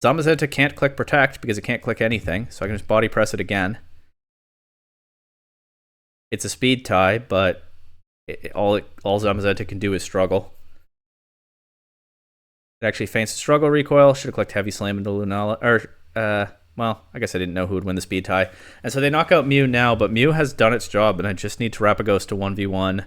Zamazenta can't click Protect because it can't click anything, so I can just body press it again. It's a speed tie, but all Zamazenta can do is struggle. It actually feints a struggle recoil. Should have clicked Heavy Slam into Lunala. Well, I guess I didn't know who would win the speed tie. And so they knock out Mew now, but Mew has done its job, and I just need Terapagos to 1v1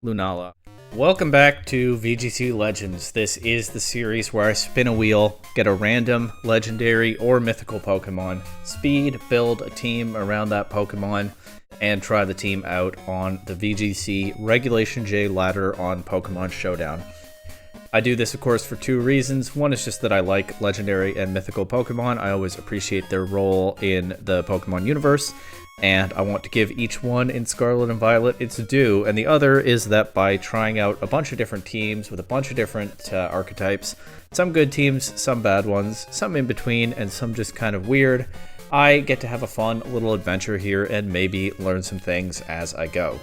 Lunala. Welcome back to VGC Legends. This is the series where I spin a wheel, get a random, legendary, or mythical Pokemon, speed, build a team around that Pokemon, and try the team out on the VGC Regulation J ladder on Pokemon Showdown. I do this, of course, for two reasons. One is just that I like legendary and mythical Pokemon. I always appreciate their role in the Pokemon universe, and I want to give each one in Scarlet and Violet its due. And the other is that by trying out a bunch of different teams with a bunch of different archetypes, some good teams, some bad ones, some in between, and some just kind of weird, I get to have a fun little adventure here and maybe learn some things as I go.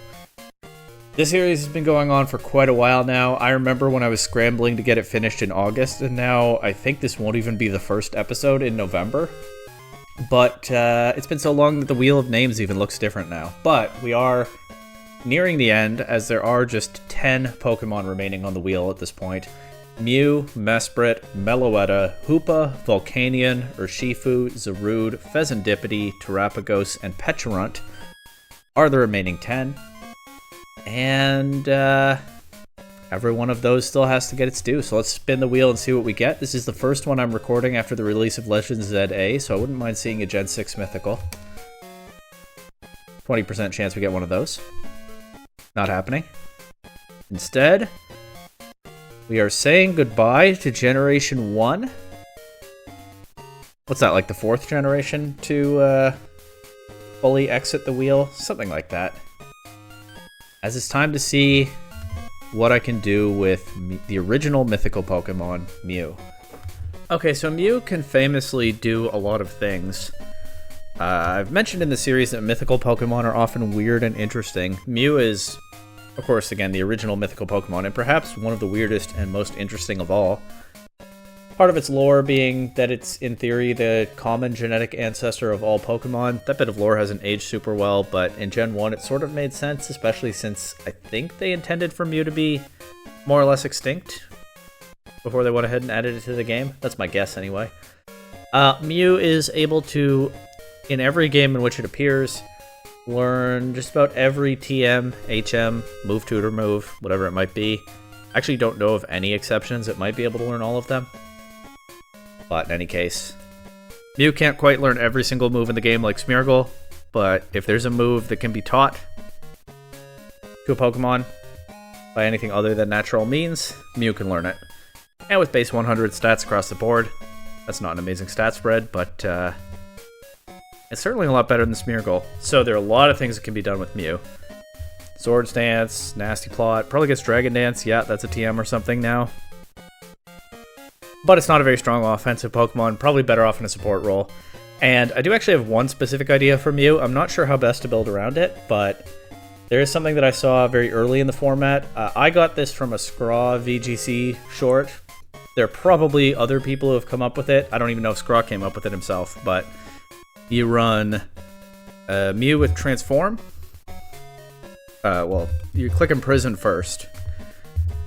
This series has been going on for quite a while now. I remember when I was scrambling to get it finished in August, and now I think this won't even be the first episode in November. But it's been so long that the Wheel of Names even looks different now. But we are nearing the end, as there are just 10 Pokemon remaining on the wheel at this point. Mew, Mesprit, Meloetta, Hoopa, Volcanion, Urshifu, Zarude, Fezandipiti, Terapagos, and Pecharunt are the remaining 10. And every one of those still has to get its due. So let's spin the wheel and see what we get. This is the first one I'm recording after the release of Legends ZA, so I wouldn't mind seeing a Gen 6 Mythical. 20% chance we get one of those. Not happening. Instead, we are saying goodbye to Generation 1. What's that, like the 4th generation to fully exit the wheel? Something like that. As it's time to see what I can do with the original mythical Pokemon, Mew. Okay, so Mew can famously do a lot of things. I've mentioned in the series that mythical Pokemon are often weird and interesting. Mew is, of course, again, the original mythical Pokemon, and perhaps one of the weirdest and most interesting of all. Part of its lore being that it's, in theory, the common genetic ancestor of all Pokemon. That bit of lore hasn't aged super well, but in Gen 1 it sort of made sense, especially since I think they intended for Mew to be more or less extinct before they went ahead and added it to the game. That's my guess, anyway. Mew is able to, in every game in which it appears, learn just about every TM, HM, move, tutor move, whatever it might be. I actually don't know of any exceptions. It might be able to learn all of them. But in any case, Mew can't quite learn every single move in the game like Smeargle, but if there's a move that can be taught to a Pokemon by anything other than natural means, Mew can learn it. And with base 100 stats across the board, that's not an amazing stat spread, but it's certainly a lot better than Smeargle. So there are a lot of things that can be done with Mew. Swords Dance, Nasty Plot, probably gets Dragon Dance, yeah, that's a TM or something now. But it's not a very strong offensive Pokemon, probably better off in a support role. And I do actually have one specific idea for Mew. I'm not sure how best to build around it, but there is something that I saw very early in the format. I got this from a Scraw VGC short. There are probably other people who have come up with it. I don't even know if Scraw came up with it himself, but you run Mew with Transform. Well, you click Imprison first,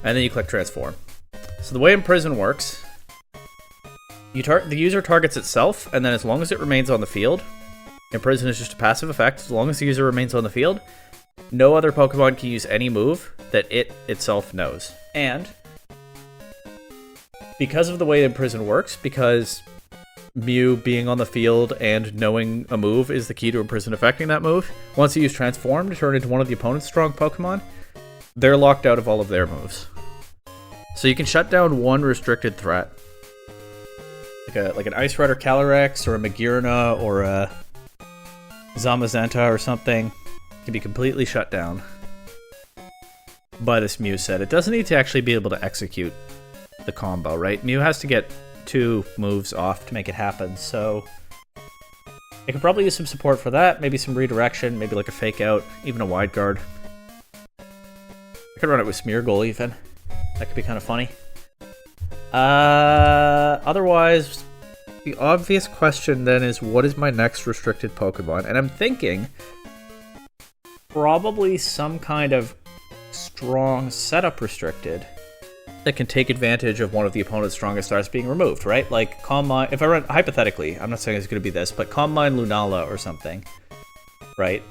and then you click Transform. So the way Imprison works, the user targets itself, and then as long as it remains on the field, Imprison is just a passive effect. As long as the user remains on the field, no other Pokemon can use any move that it itself knows. And because of the way Imprison works, because Mew being on the field and knowing a move is the key to Imprison affecting that move, once you use Transform to turn into one of the opponent's strong Pokemon, they're locked out of all of their moves. So you can shut down one restricted threat, like an Ice Rider Calyrex or a Magearna or a Zamazenta or something, can be completely shut down by this Mew set. It doesn't need to actually be able to execute the combo, right? Mew has to get 2 moves off to make it happen, so I could probably use some support for that, maybe some redirection, maybe like a Fake Out, even a Wide Guard. I could run it with Smeargle even. That could be kind of funny. Otherwise, The obvious question then is, what is my next restricted Pokemon? And I'm thinking probably some kind of strong setup restricted that can take advantage of one of the opponent's strongest stars being removed, right? Like Calm Mind, if I run, hypothetically, I'm not saying it's going to be this, but Calm Mind Lunala or something, right?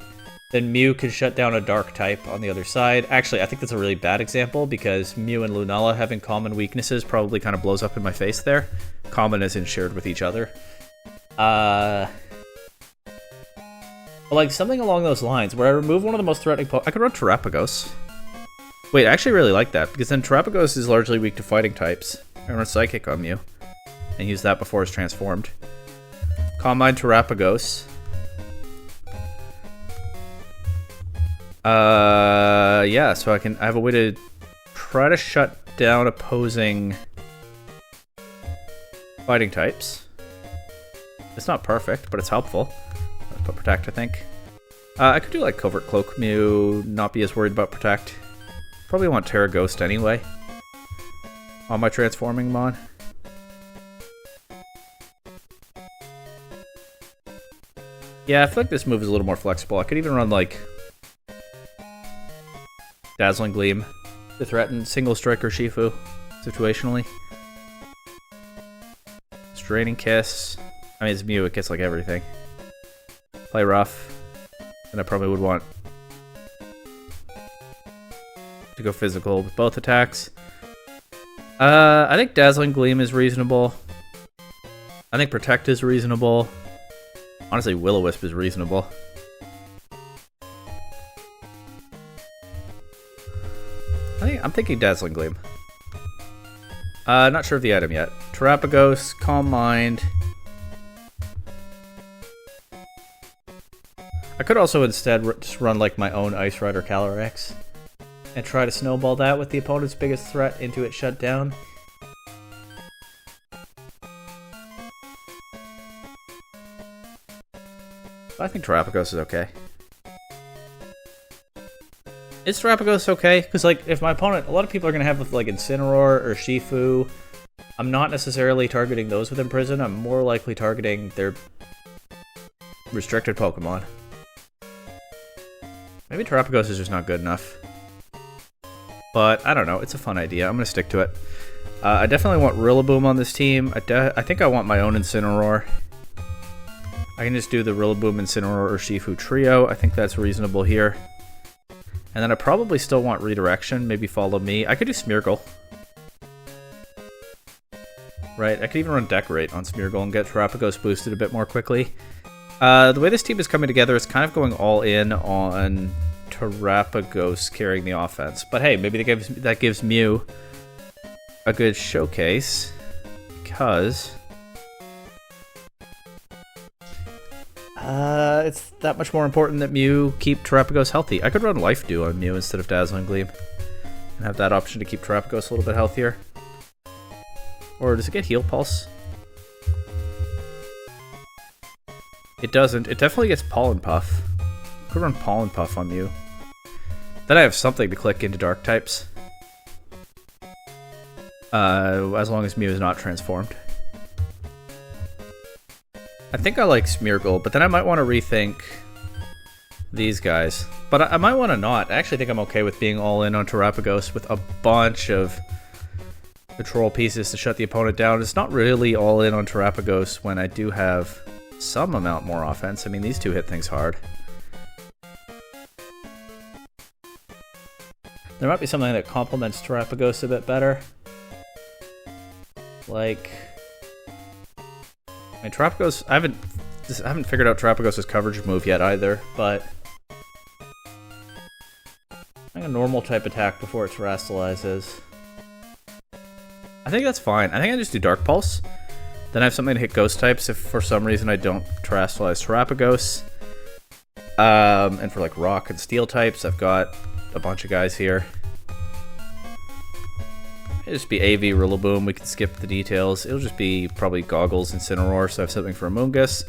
Then Mew can shut down a dark type on the other side. Actually, I think that's a really bad example because Mew and Lunala having common weaknesses probably kind of blows up in my face there. Common is shared with each other. But like something along those lines where I remove one of the most threatening I could run Terapagos. Wait, I actually really like that because then Terapagos is largely weak to fighting types. I run Psychic on Mew and use that before it's transformed. Calm Mind Terapagos. Yeah, so I have a way to try to shut down opposing fighting types. It's not perfect, but it's helpful. I'll put Protect, I think. I could do like Covert Cloak Mew, not be as worried about Protect. Probably want Terra Ghost anyway on my transforming Mon. Yeah, I feel like this move is a little more flexible. I could even run like Dazzling Gleam to threaten single striker Shifu situationally. Straining Kiss. I mean, it's Mew, it gets like everything. Play rough. And I probably would want to go physical with both attacks. I think Dazzling Gleam is reasonable. I think Protect is reasonable. Honestly, Will-O-Wisp is reasonable. I'm thinking Dazzling Gleam. Not sure of the item yet. Terapagos, Calm Mind. I could also instead just run like my own Ice Rider Calyrex and try to snowball that with the opponent's biggest threat into it shut down. I think Terapagos is okay. Is Terapagos okay? Because like, if my opponent, a lot of people are going to have like Incineroar or Shifu. I'm not necessarily targeting those with Imprison. I'm more likely targeting their restricted Pokemon. Maybe Terapagos is just not good enough. But I don't know. It's a fun idea. I'm going to stick to it. I definitely want Rillaboom on this team. I think I want my own Incineroar. I can just do the Rillaboom, Incineroar, or Shifu trio. I think that's reasonable here. And then I probably still want Redirection. Maybe Follow Me. I could do Smeargle. Right, I could even run Decorate on Smeargle and get Terapagos boosted a bit more quickly. The way this team is coming together is kind of going all in on Terapagos carrying the offense. But hey, maybe that gives Mew a good showcase, because it's that much more important that Mew keep Terapagos healthy. I could run Life Dew on Mew instead of Dazzling Gleam and have that option to keep Terapagos a little bit healthier. Or does it get Heal Pulse? It doesn't. It definitely gets Pollen Puff. Could run Pollen Puff on Mew. Then I have something to click into Dark types. As long as Mew is not transformed. I think I like Smeargle, but then I might want to rethink these guys. But I might want to not. I actually think I'm okay with being all in on Terapagos with a bunch of control pieces to shut the opponent down. It's not really all in on Terapagos when I do have some amount more offense. I mean, these two hit things hard. There might be something that complements Terapagos a bit better. Like, I mean, Terapagos, I haven't figured out Terapagos' coverage move yet either, but I think a normal type attack before it terastallizes. I think that's fine. I think I just do Dark Pulse. Then I have something to hit Ghost types if for some reason I don't terastallize Terapagos. And for like Rock and Steel types, I've got a bunch of guys here. It'll just be AV Rillaboom. We can skip the details. It'll just be probably Goggles and Incineroar, so I have something for Amoonguss.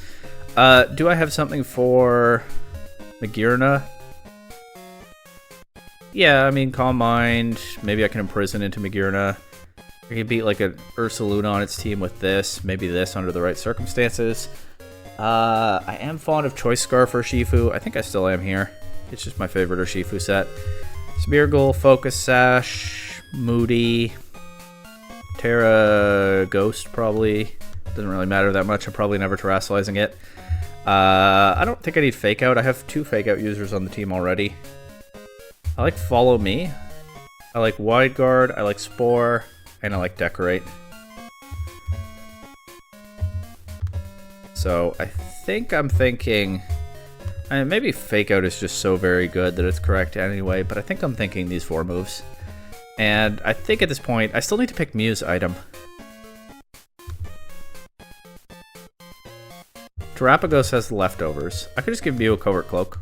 Do I have something for Magearna? Yeah, I mean, Calm Mind. Maybe I can Imprison into Magearna. I can beat like an Ursaluna on its team with this, maybe this under the right circumstances. I am fond of Choice Scarf or Shifu. I think I still am here. It's just my favorite Urshifu set. Smeargle, Focus Sash, Moody, Terra Ghost probably. Doesn't really matter that much. I'm probably never terrestrializing it. I don't think I need Fake Out. I have 2 Fake Out users on the team already. I like Follow Me. I like Wide Guard. I like Spore. And I like Decorate. So I think I'm thinking... maybe Fake Out is just so very good that it's correct anyway, but I think I'm thinking these 4 moves. And I think at this point, I still need to pick Mew's item. Terrapagos has the leftovers. I could just give Mew a Covert Cloak.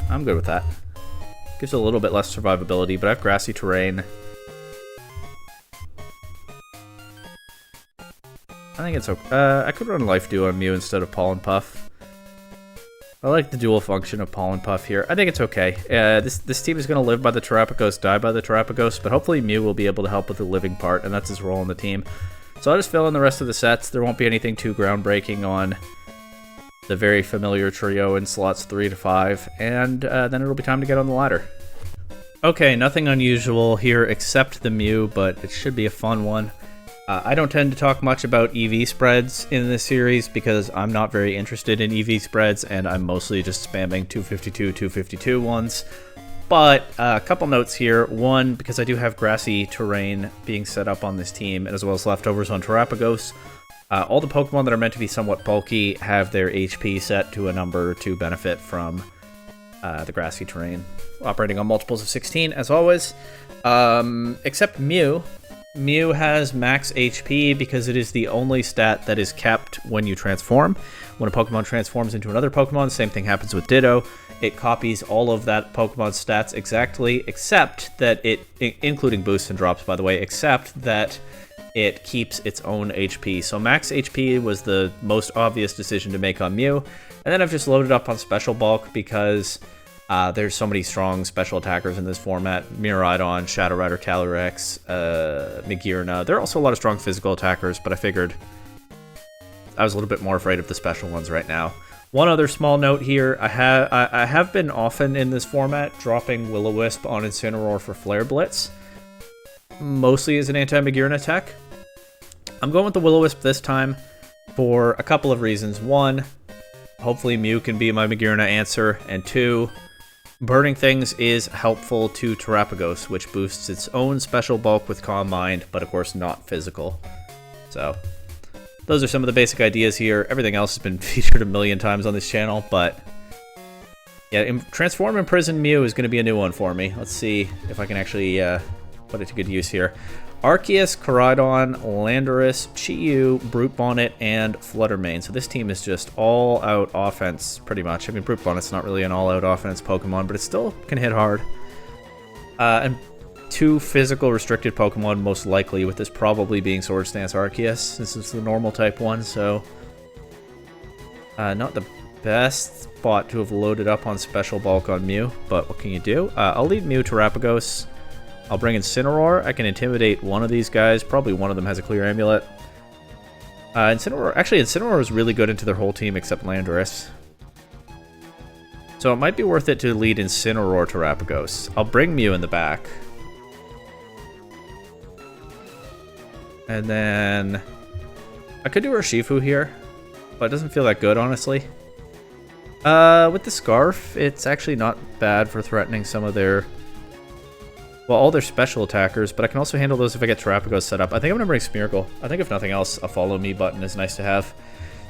I'm good with that. Gives a little bit less survivability, but I have Grassy Terrain. I think it's okay. I could run Life Dew on Mew instead of Pollen Puff. I like the dual function of Pollen Puff here. I think it's okay. This team is going to live by the Terrapagos, die by the Terrapagos, but hopefully Mew will be able to help with the living part, and that's his role in the team. So I'll just fill in the rest of the sets. There won't be anything too groundbreaking on the very familiar trio in slots 3 to 5, and then it'll be time to get on the ladder. Okay, nothing unusual here except the Mew, but it should be a fun one. I don't tend to talk much about EV spreads in this series because I'm not very interested in EV spreads and I'm mostly just spamming 252, 252 ones. But a couple notes here. One, because I do have Grassy Terrain being set up on this team as well as leftovers on Terrapagos. All the Pokemon that are meant to be somewhat bulky have their HP set to a number to benefit from the Grassy Terrain. Operating on multiples of 16 as always. Except Mew. Mew has max HP because it is the only stat that is kept when you transform. When a Pokemon transforms into another Pokemon, same thing happens with Ditto. It copies all of that Pokemon's stats exactly, except that it, including boosts and drops by the way, except that it keeps its own HP. So max HP was the most obvious decision to make on Mew. And then I've just loaded up on Special Bulk because there's so many strong special attackers in this format. Miraidon, Shadow Rider, Calyrex, Magearna. There are also a lot of strong physical attackers, but I figured I was a little bit more afraid of the special ones right now. One other small note here. I have been often in this format dropping Will-O-Wisp on Incineroar for Flare Blitz. Mostly as an anti-Magearna tech. I'm going with the Will-O-Wisp this time for a couple of reasons. One, hopefully Mew can be my Magearna answer. And 2, burning things is helpful to Terrapagos, which boosts its own special bulk with Calm Mind, but of course not physical. So, those are some of the basic ideas here. Everything else has been featured a million times on this channel, but yeah, Transform Imprison Mew is going to be a new one for me. Let's see if I can actually put it to good use here. Arceus, Koraidon, Landorus, Chi-Yu, Brute Bonnet, and Fluttermane. So this team is just all-out offense, pretty much. I mean, Brute Bonnet's not really an all-out offense Pokemon, but it still can hit hard. And 2 physical restricted Pokemon, most likely, with this probably being Swords Dance Arceus. This is the normal type one, so not the best spot to have loaded up on Special Bulk on Mew, but what can you do? I'll lead Mew Terrapagos. I'll bring Incineroar. I can intimidate one of these guys. Probably one of them has a clear amulet. Incineroar is really good into their whole team except Landorus. So it might be worth it to lead Incineroar Terrapagos. I'll bring Mew in the back. And then I could do Urshifu here, but it doesn't feel that good, honestly. With the Scarf, it's actually not bad for threatening some of their... well, all their special attackers, but I can also handle those if I get Terrapagos set up. I think I'm going to bring Smeargle. I think if nothing else, a Follow Me button is nice to have.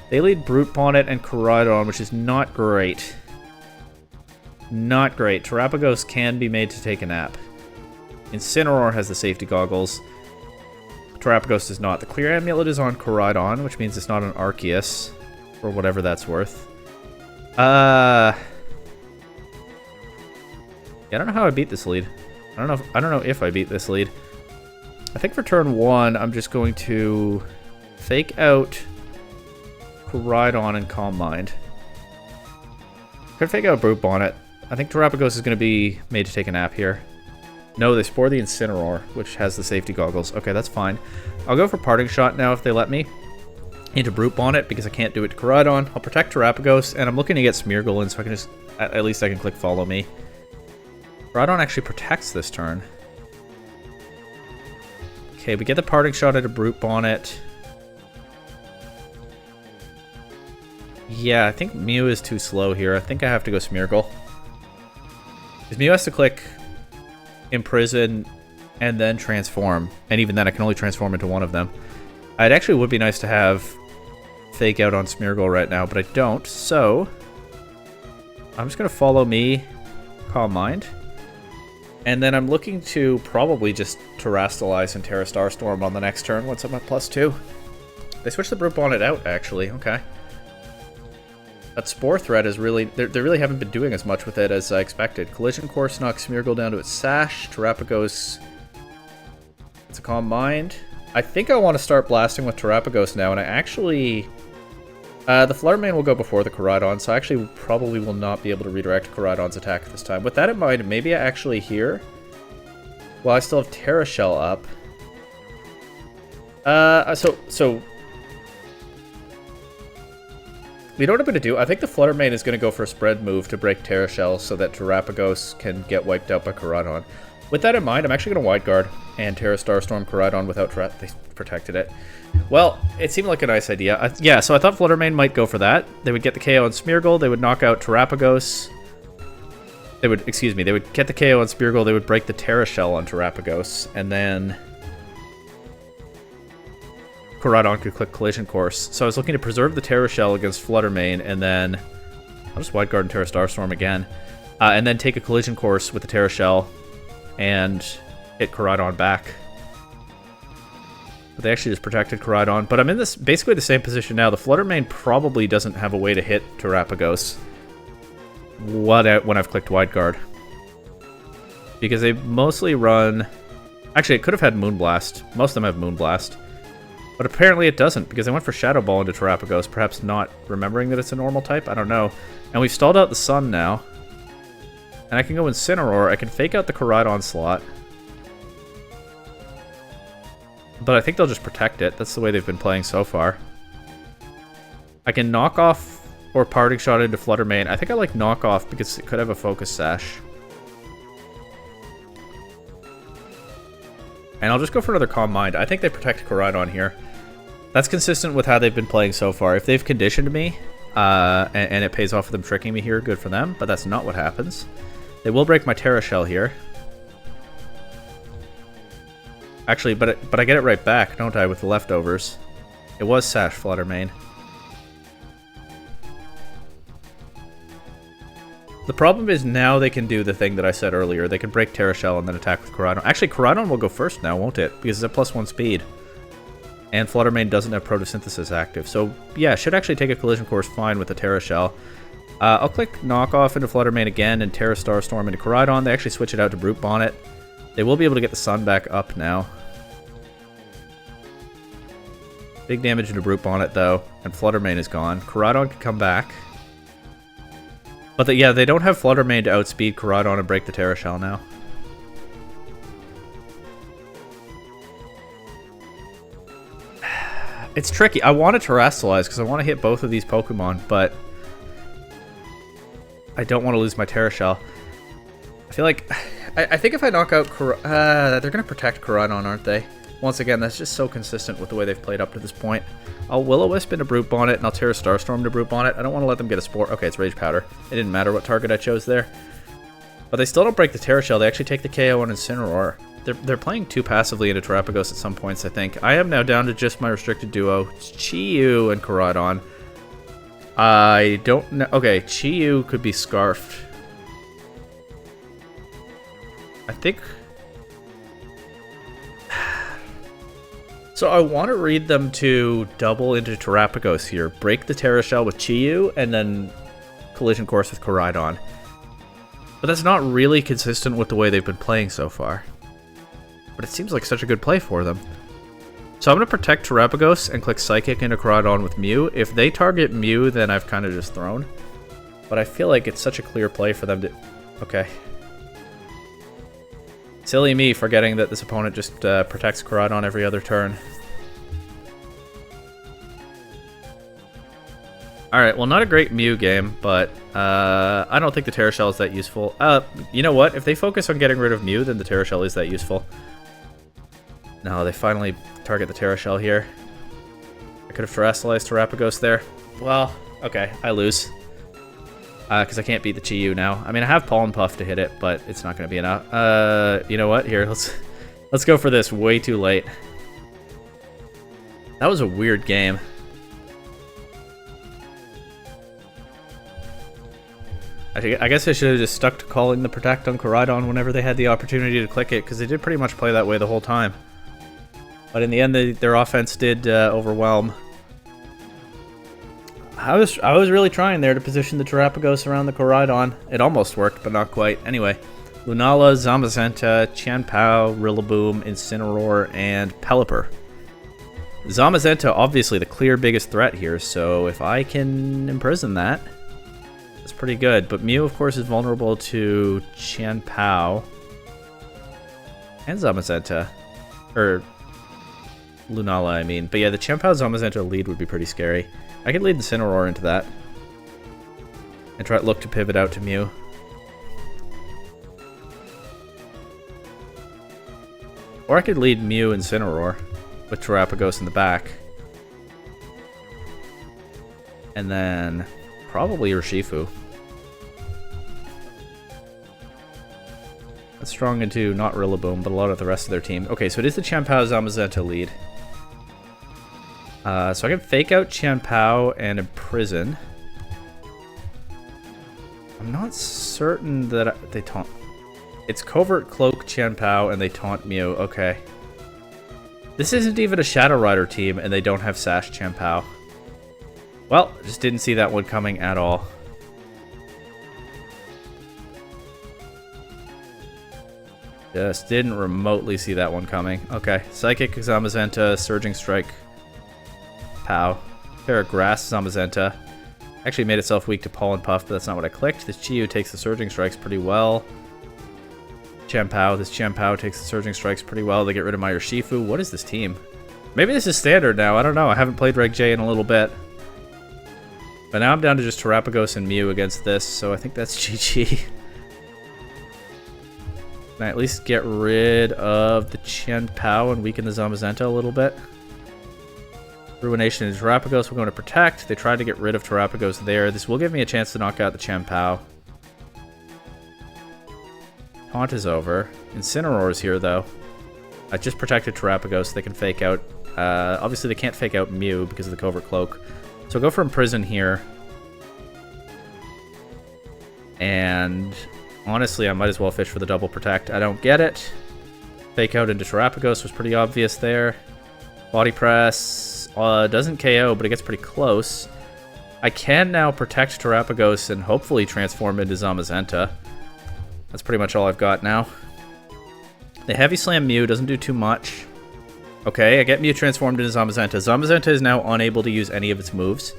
They lead Brute Bonnet and Koraidon, which is not great. Not great. Terrapagos can be made to take a nap. Incineroar has the safety goggles. Terrapagos does not. The clear amulet is on Koraidon, which means it's not an Arceus, or whatever that's worth. Yeah, I don't know how I beat this lead. I don't know if I beat this lead. I think for turn 1, I'm just going to Fake Out Koraidon and Calm Mind. Could Fake Out Brute Bonnet. I think Terrapagos is going to be made to take a nap here. No, they spore the Incineroar, which has the safety goggles. Okay, that's fine. I'll go for Parting Shot now if they let me. Into Brute Bonnet because I can't do it to Koraidon. I'll protect Terapagos, and I'm looking to get Smeargle in so I can just... At least I can click Follow Me. Koraidon actually protects this turn. Okay, we get the Parting Shot into Brute Bonnet. Yeah, I think Mew is too slow here. I think I have to go Smeargle. Because Mew has to click Imprison and then Transform. And even then, I can only transform into one of them. It actually would be nice to have Fake Out on Smeargle right now, but I don't. So, I'm just going to Follow Me, Calm Mind. And then I'm looking to probably just Terrastalize and Terra Starstorm on the next turn once I'm at +2. They switched the Brute Bonnet out, actually. Okay. That Spore Thread is really... They really haven't been doing as much with it as I expected. Collision Course knocks Smeargle down to its Sash. Terapagos... It's a Calm Mind. I think I want to start blasting with Terapagos now, and I actually... the Fluttermane will go before the Koraidon, so I actually probably will not be able to redirect Koraidon's attack this time. With that in mind, maybe I actually here... Well, I still have Terra Shell up. So... You know what I'm going to do? I think the Fluttermane is going to go for a spread move to break Terra Shell so that Terapagos can get wiped out by Koraidon. With that in mind, I'm actually going to Wide Guard and Terra Starstorm Koraidon without they protected it. Well, it seemed like a nice idea. Yeah, so I thought Fluttermane might go for that. They would get the KO on Smeargle, they would knock out Terapagos. They would get the KO on Smeargle, they would break the Terra Shell on Terapagos, and then Koraidon could click Collision Course. So I was looking to preserve the Terra Shell against Fluttermane, and then I'll just Wide Guard and Terra Starstorm again. And then take a Collision Course with the Terra Shell and hit Koraidon back. But they actually just protected Koraidon. But I'm in this basically the same position now. The Fluttermane probably doesn't have a way to hit Terapagos when I've clicked Wide Guard. Because they mostly run... Actually, it could have had Moonblast. Most of them have Moonblast. But apparently it doesn't, because I went for Shadow Ball into Terapagos, perhaps not remembering that it's a normal type. I don't know. And we've stalled out the Sun now. And I can go Incineroar. I can fake out the Koraidon slot. But I think they'll just protect it. That's the way they've been playing so far. I can knock off or Parting Shot into Fluttermane. I think I like knock off because it could have a Focus Sash. And I'll just go for another Calm Mind. I think they protect Koraidon here. That's consistent with how they've been playing so far. If they've conditioned me, and it pays off for them tricking me here, good for them. But that's not what happens. They will break my Terra Shell here. Actually, but I get it right back, don't I, with the leftovers? It was Sash Fluttermane. The problem is now they can do the thing that I said earlier. They can break Terra Shell and then attack with Koraidon. Actually, Koraidon will go first now, won't it? Because it's at +1 speed. And Fluttermane doesn't have Photosynthesis active. So, yeah, should actually take a Collision Course fine with the Terra Shell. I'll click Knock Off into Fluttermane again and Terra Starstorm into Koraidon. They actually switch it out to Brute Bonnet. They will be able to get the Sun back up now. Big damage into Brute Bonnet, though, and Fluttermane is gone. Koraidon can come back. But yeah, they don't have Fluttermane to outspeed Koraidon and break the Terra Shell now. It's tricky. I want to Terrastalize because I want to hit both of these Pokemon, but I don't want to lose my Terra Shell. I feel like... I think if I knock out they're going to protect Koraidon, aren't they? Once again, that's just so consistent with the way they've played up to this point. I'll Will-O-Wisp into Brute Bonnet, and I'll Terra Starstorm to Brute Bonnet. I don't want to let them get a Spore. Okay, it's Rage Powder. It didn't matter what target I chose there. But they still don't break the Terra Shell. They actually take the KO on Incineroar. They're playing too passively into Terapagos at some points, I think. I am now down to just my restricted duo. It's Chi-Yu and Koraidon. I don't know. Okay, Chi-Yu could be Scarfed. I think... So I want to read them to double into Terapagos here. Break the Terra Shell with Chi-Yu, and then Collision Course with Koraidon. But that's not really consistent with the way they've been playing so far. But it seems like such a good play for them. So I'm going to protect Terapagos and click Psychic into Koraidon with Mew. If they target Mew, then I've kind of just thrown. But I feel like it's such a clear play for them to... Okay. Silly me forgetting that this opponent just protects Koraidon every other turn. Alright, well, not a great Mew game, but I don't think the Terra Shell is that useful. You know what? If they focus on getting rid of Mew, then the Terra Shell is that useful. No, they finally target the Terra Shell here. I could have Terrestrialized Terrapagos there. Well, okay, I lose. Because I can't beat the Chi-Yu now. I mean, I have Pollen Puff to hit it, but it's not going to be enough. You know what? Here, let's go for this way too late. That was a weird game. I guess I should have just stuck to calling the Protect on Koraidon whenever they had the opportunity to click it, because they did pretty much play that way the whole time. But in the end, their offense did overwhelm. I was really trying there to position the Terrapagos around the Koraidon. It almost worked, but not quite. Anyway, Lunala, Zamazenta, Chien-Pao, Rillaboom, Incineroar, and Pelipper. Zamazenta, obviously the clear biggest threat here, so if I can imprison that, that's pretty good. But Mew, of course, is vulnerable to Chien-Pao and Zamazenta. Or Lunala, I mean. But yeah, the Chien-Pao Zamazenta lead would be pretty scary. I could lead the Incineroar into that. And try to look to pivot out to Mew. Or I could lead Mew and Incineroar with Terrapagos in the back. And then probably Urshifu. That's strong into not Rillaboom, but a lot of the rest of their team. Okay, so it is the Chien-Pao Zamazenta lead. So I can fake out Chien-Pao and imprison. I'm not certain that they taunt. It's Covert Cloak Chien-Pao and they taunt Mew. Okay. This isn't even a Shadow Rider team and they don't have Sash Chien-Pao. Well, just didn't see that one coming at all. Just didn't remotely see that one coming. Okay, Psychic Zamazenta, Surging Strike Pao. Paragrass Zamazenta. Actually made itself weak to Pollen Puff, but that's not what I clicked. This Chi-Yu takes the Surging Strikes pretty well. Chien-Pao. This Chien-Pao takes the Surging Strikes pretty well. They get rid of my Urshifu. What is this team? Maybe this is standard now. I don't know. I haven't played Reg J in a little bit. But now I'm down to just Terrapagos and Mew against this, so I think that's GG. Can I at least get rid of the Chien-Pao and weaken the Zamazenta a little bit? Ruination and Terrapagos, we're going to Protect. They tried to get rid of Terrapagos there. This will give me a chance to knock out the Chien-Pao. Taunt is over. Incineroar is here, though. I just protected Terrapagos. They can fake out. Obviously, they can't fake out Mew because of the Covert Cloak. So I'll go for Imprison here. And honestly, I might as well fish for the double Protect. I don't get it. Fake out into Terrapagos was pretty obvious there. Body Press doesn't KO, but it gets pretty close. I can now protect Terrapagos and hopefully transform into Zamazenta. That's pretty much all I've got now. The Heavy Slam Mew doesn't do too much. Okay, I get Mew transformed into Zamazenta. Zamazenta is now unable to use any of its moves.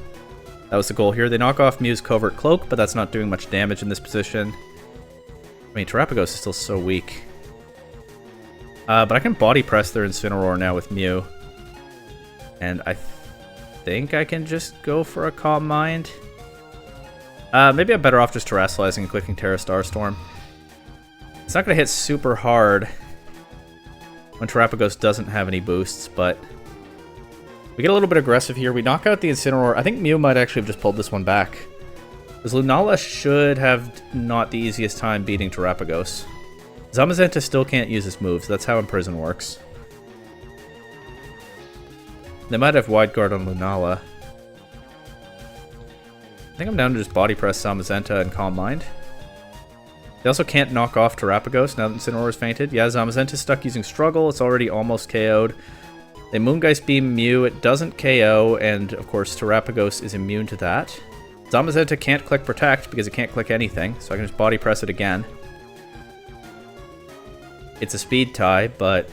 That was the goal here. They knock off Mew's Covert Cloak, but that's not doing much damage in this position. I mean, Terrapagos is still so weak. But I can Body Press their Incineroar now with Mew. And I think I can just go for a Calm Mind. Maybe I'm better off just Terrestrializing and clicking Terra Starstorm. It's not going to hit super hard when Terrapagos doesn't have any boosts, but we get a little bit aggressive here. We knock out the Incineroar. I think Mew might actually have just pulled this one back. Because Lunala should have not the easiest time beating Terrapagos. Zamazenta still can't use his moves. That's how Imprison works. They might have Wide Guard on Lunala. I think I'm down to just Body Press Zamazenta and Calm Mind. They also can't knock off Terrapagos now that Incineroar is fainted. Yeah, Zamazenta's stuck using Struggle. It's already almost KO'd. They Moongeist Beam Mew. It doesn't KO, and of course Terrapagos is immune to that. Zamazenta can't click Protect because it can't click anything, so I can just Body Press it again. It's a speed tie, but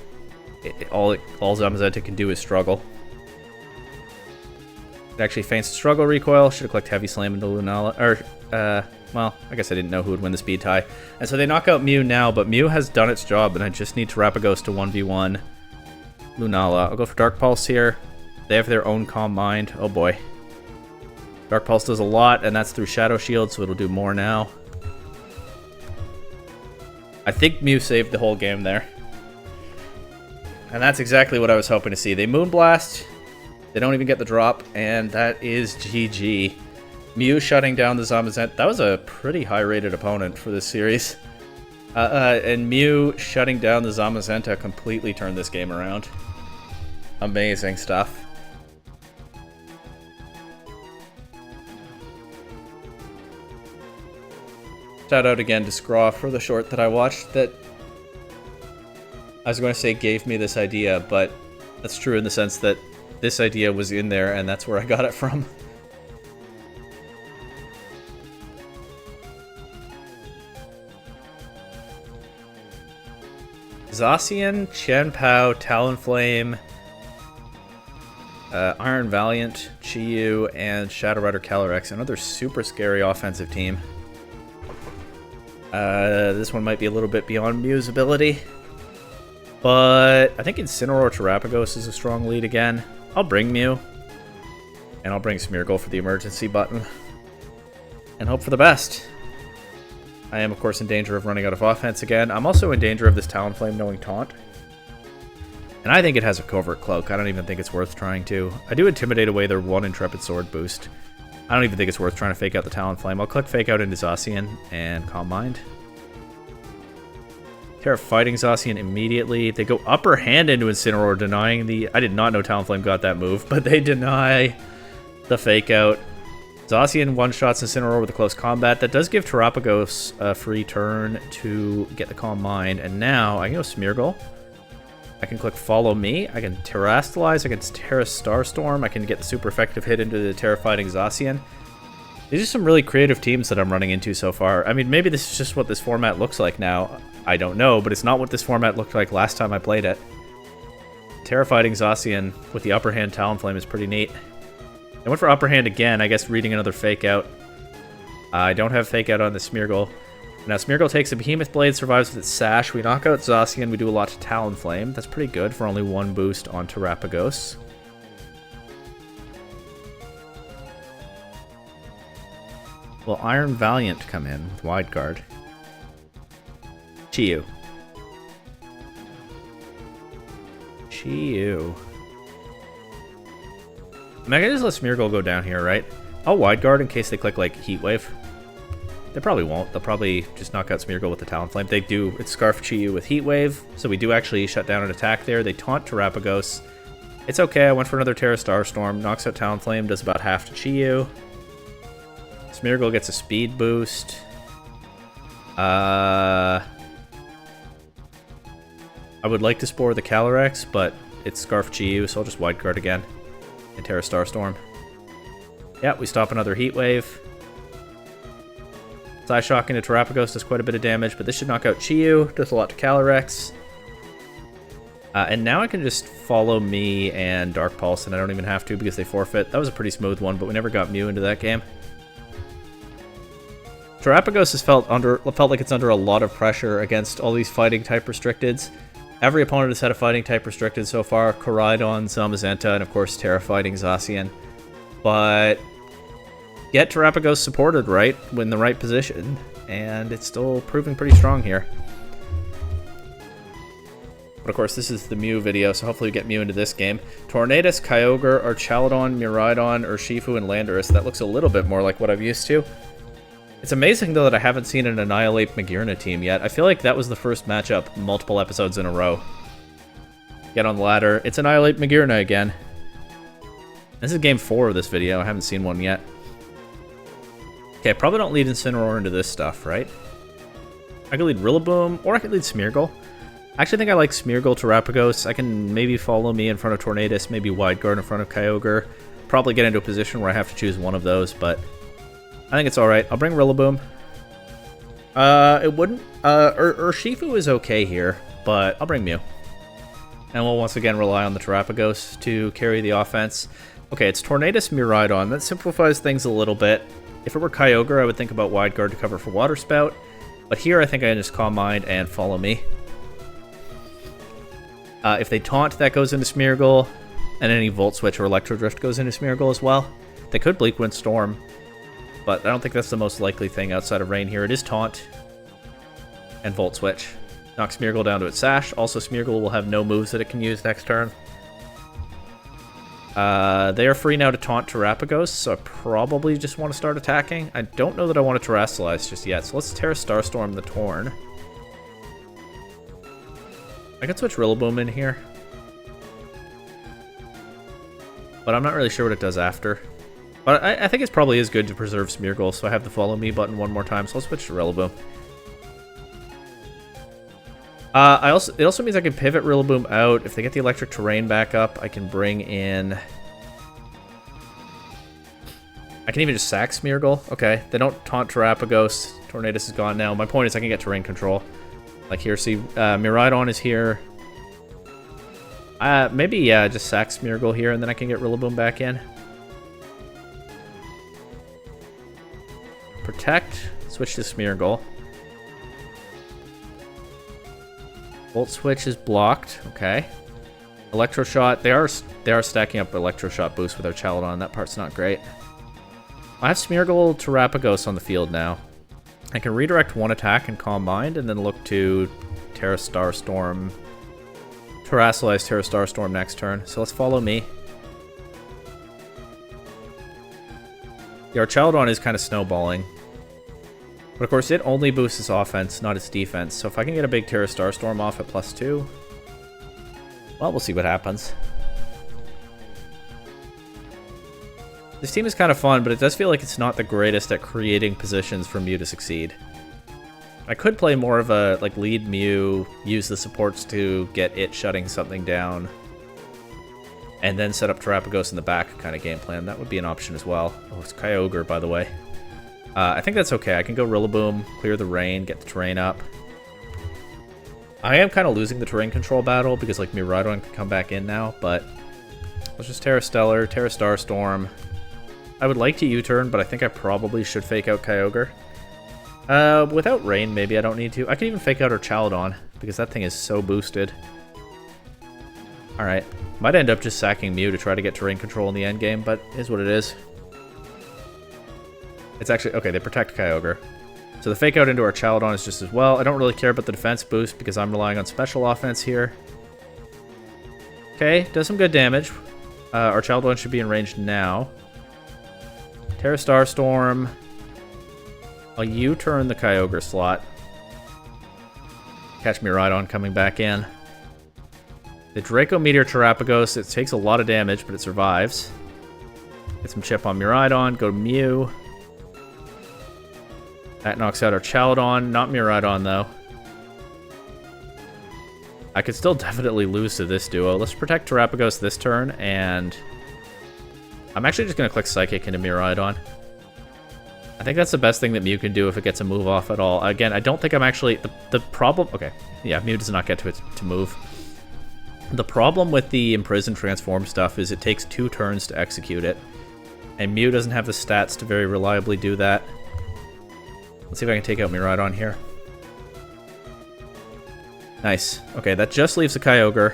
all Zamazenta can do is Struggle. It actually feints Struggle Recoil. Should have clicked Heavy Slam into Lunala. Or, Well, I guess I didn't know who would win the speed tie. And so they knock out Mew now, but Mew has done its job, and I just need Terrapagos to 1v1 Lunala. I'll go for Dark Pulse here. They have their own Calm Mind. Oh boy. Dark Pulse does a lot, and that's through Shadow Shield, so it'll do more now. I think Mew saved the whole game there. And that's exactly what I was hoping to see. They Moonblast, they don't even get the drop, and that is GG. Mew shutting down the Zamazenta. That was a pretty high-rated opponent for this series. And Mew shutting down the Zamazenta completely turned this game around. Amazing stuff. Shout out again to Scraw for the short that I watched that I was going to say gave me this idea, but that's true in the sense that this idea was in there and that's where I got it from. Zacian, Qianpao, Talonflame, Iron Valiant, Chiyu, and Shadow Rider Calyrex. Another super scary offensive team. This one might be a little bit beyond Mew's ability. But I think Incineroar Terrapagos is a strong lead again. I'll bring Mew. And I'll bring Smeargle for the emergency button. And hope for the best. I am, of course, in danger of running out of offense again. I'm also in danger of this Talonflame knowing Taunt. And I think it has a Covert Cloak. I don't even think it's worth trying to. I do Intimidate away their 1 Intrepid Sword boost. I don't even think it's worth trying to fake out the Talonflame. I'll click Fake Out into Zacian and Calm Mind. Terra fighting Zacian immediately. They go Upper Hand into Incineroar, denying the... I did not know Talonflame got that move, but they deny the Fake Out. Zacian one-shots Incineroar with a close combat. That does give Terrapagos a free turn to get the Calm Mind. And now I can go Smeargle. I can click Follow Me. I can Terrastalize. I can Terra Starstorm. I can get the super effective hit into the Terra-fighting Zacian. These are some really creative teams that I'm running into so far. I mean, maybe this is just what this format looks like now. I don't know, but it's not what this format looked like last time I played it. Terra-fighting Zacian with the Upper Hand Talonflame is pretty neat. I went for Upper Hand again, I guess reading another Fake Out. I don't have Fake Out on the Smeargle. Now Smeargle takes a Behemoth Blade, survives with its Sash. We knock out Zacian, we do a lot to Talonflame. That's pretty good for only 1 boost on Terrapagos. Will Iron Valiant come in with Wide Guard? Chiyu. Chiyu. I mean, I can just let Smeargle go down here, right? I'll Wide Guard in case they click, like, Heat Wave. They probably won't. They'll probably just knock out Smeargle with the Talonflame. They do. It's Scarf Chiyu with Heat Wave, so we do actually shut down an attack there. They taunt Terrapagos. It's okay. I went for another Terra Starstorm. Knocks out Talonflame. Does about half to Chiyu. Smeargle gets a speed boost. I would like to Spore the Calyrex, but it's Scarf Chiyu, so I'll just Wide Guard again. And Terra Starstorm. Yeah, we stop another Heat Wave. Psyshock into Terrapagos does quite a bit of damage, but this should knock out Chiyu. Does a lot to Calyrex. And now I can just Follow Me and Dark Pulse, and I don't even have to because they forfeit. That was a pretty smooth one, but we never got Mew into that game. Terrapagos has felt like it's under a lot of pressure against all these fighting type restricteds. Every opponent has had a fighting type restricted so far. Koraidon, Zamazenta, and of course Terra fighting Zacian. But get Terrapagos supported right, in the right position, and it's still proving pretty strong here. But of course, this is the Mew video, so hopefully we get Mew into this game. Tornadus, Kyogre, Archaludon, Miraidon, Urshifu, and Landorus. That looks a little bit more like what I'm used to. It's amazing, though, that I haven't seen an Annihilate Magearna team yet. I feel like that was the first matchup multiple episodes in a row. Get on the ladder. It's Annihilate Magearna again. This is game 4 of this video. I haven't seen one yet. Okay, I probably don't lead Incineroar into this stuff, right? I could lead Rillaboom, or I could lead Smeargle. I actually think I like Smeargle Terrapagos. I can maybe Follow Me in front of Tornadus, maybe Wide Guard in front of Kyogre. Probably get into a position where I have to choose one of those, but I think it's alright. I'll bring Rillaboom. It wouldn't... Urshifu is okay here, but I'll bring Mew. And we'll once again rely on the Terrapagos to carry the offense. Okay, it's Tornadus Miraidon. That simplifies things a little bit. If it were Kyogre, I would think about Wide Guard to cover for Water Spout. But here, I think I can just Calm Mind and Follow Me. If they taunt, that goes into Smeargle, and any Volt Switch or Electro Drift goes into Smeargle as well. They could Bleak Wind Storm, but I don't think that's the most likely thing outside of Rain here. It is Taunt and Volt Switch. Knock Smeargle down to its Sash. Also, Smeargle will have no moves that it can use next turn. They are free now to taunt Terrapagos, so I probably just want to start attacking. I don't know that I want to Terrasilize just yet, so let's Terra Starstorm the Torn. I could switch Rillaboom in here, but I'm not really sure what it does after. But I think it probably is good to preserve Smeargle, so I have the Follow Me button one more time, so I'll switch to Rillaboom. It also means I can pivot Rillaboom out. If they get the Electric Terrain back up, I can bring in... I can even just sack Smeargle. Okay, they don't taunt Terrapagos. Tornadus is gone now. My point is I can get Terrain Control. Like here, see, Miraidon is here. Maybe, yeah, just sack Smeargle here, and then I can get Rillaboom back in. Protect, switch to Smeargle. Volt Switch is blocked. Okay. Electroshot. They are stacking up Electroshot boost with their Chaladon. That part's not great. I have Smeargle Terrapagos on the field now. I can redirect one attack and Calm Mind, and then look to Terra Starstorm. Terrasilize Terra Starstorm next turn. So let's Follow Me. Our Chaladon is kind of snowballing. But of course, it only boosts its offense, not its defense. So if I can get a big Terra Starstorm off at +2, well, we'll see what happens. This team is kind of fun, but it does feel like it's not the greatest at creating positions for Mew to succeed. I could play more of a, like, lead Mew, use the supports to get it shutting something down, and then set up Terrapagos in the back kind of game plan. That would be an option as well. Oh, it's Kyogre, by the way. I think that's okay. I can go Rillaboom, clear the rain, get the terrain up. I am kind of losing the terrain control battle because, like, Miraidon can come back in now, but let's just Terra Stellar, Terra Starstorm. I would like to U-turn, but I think I probably should fake out Kyogre. Without rain, maybe I don't need to. I can even fake out her Chaladon, because that thing is so boosted. Alright. Might end up just sacking Mew to try to get terrain control in the end game, but it is what it is. It's actually... Okay, they protect Kyogre. So the fake out into our Chaladon is just as well. I don't really care about the defense boost, because I'm relying on special offense here. Okay, does some good damage. Our Chaladon should be in range now. Terra Starstorm. I'll U-turn the Kyogre slot. Catch Miraidon coming back in. The Draco Meteor Terrapagos, it takes a lot of damage, but it survives. Get some chip on Miraidon, go to Mew. That knocks out our Chaladon, not Miraidon though. I could still definitely lose to this duo. Let's protect Terrapagos this turn, and I'm actually just going to click Psychic into Miraidon. I think that's the best thing that Mew can do if it gets a move off at all. Again, I don't think I'm actually... The problem... Okay, yeah, Mew does not get to move. The problem with the Imprison Transform stuff is it takes 2 turns to execute it. And Mew doesn't have the stats to very reliably do that. Let's see if I can take out Miraidon here. Nice. Okay, that just leaves the Kyogre.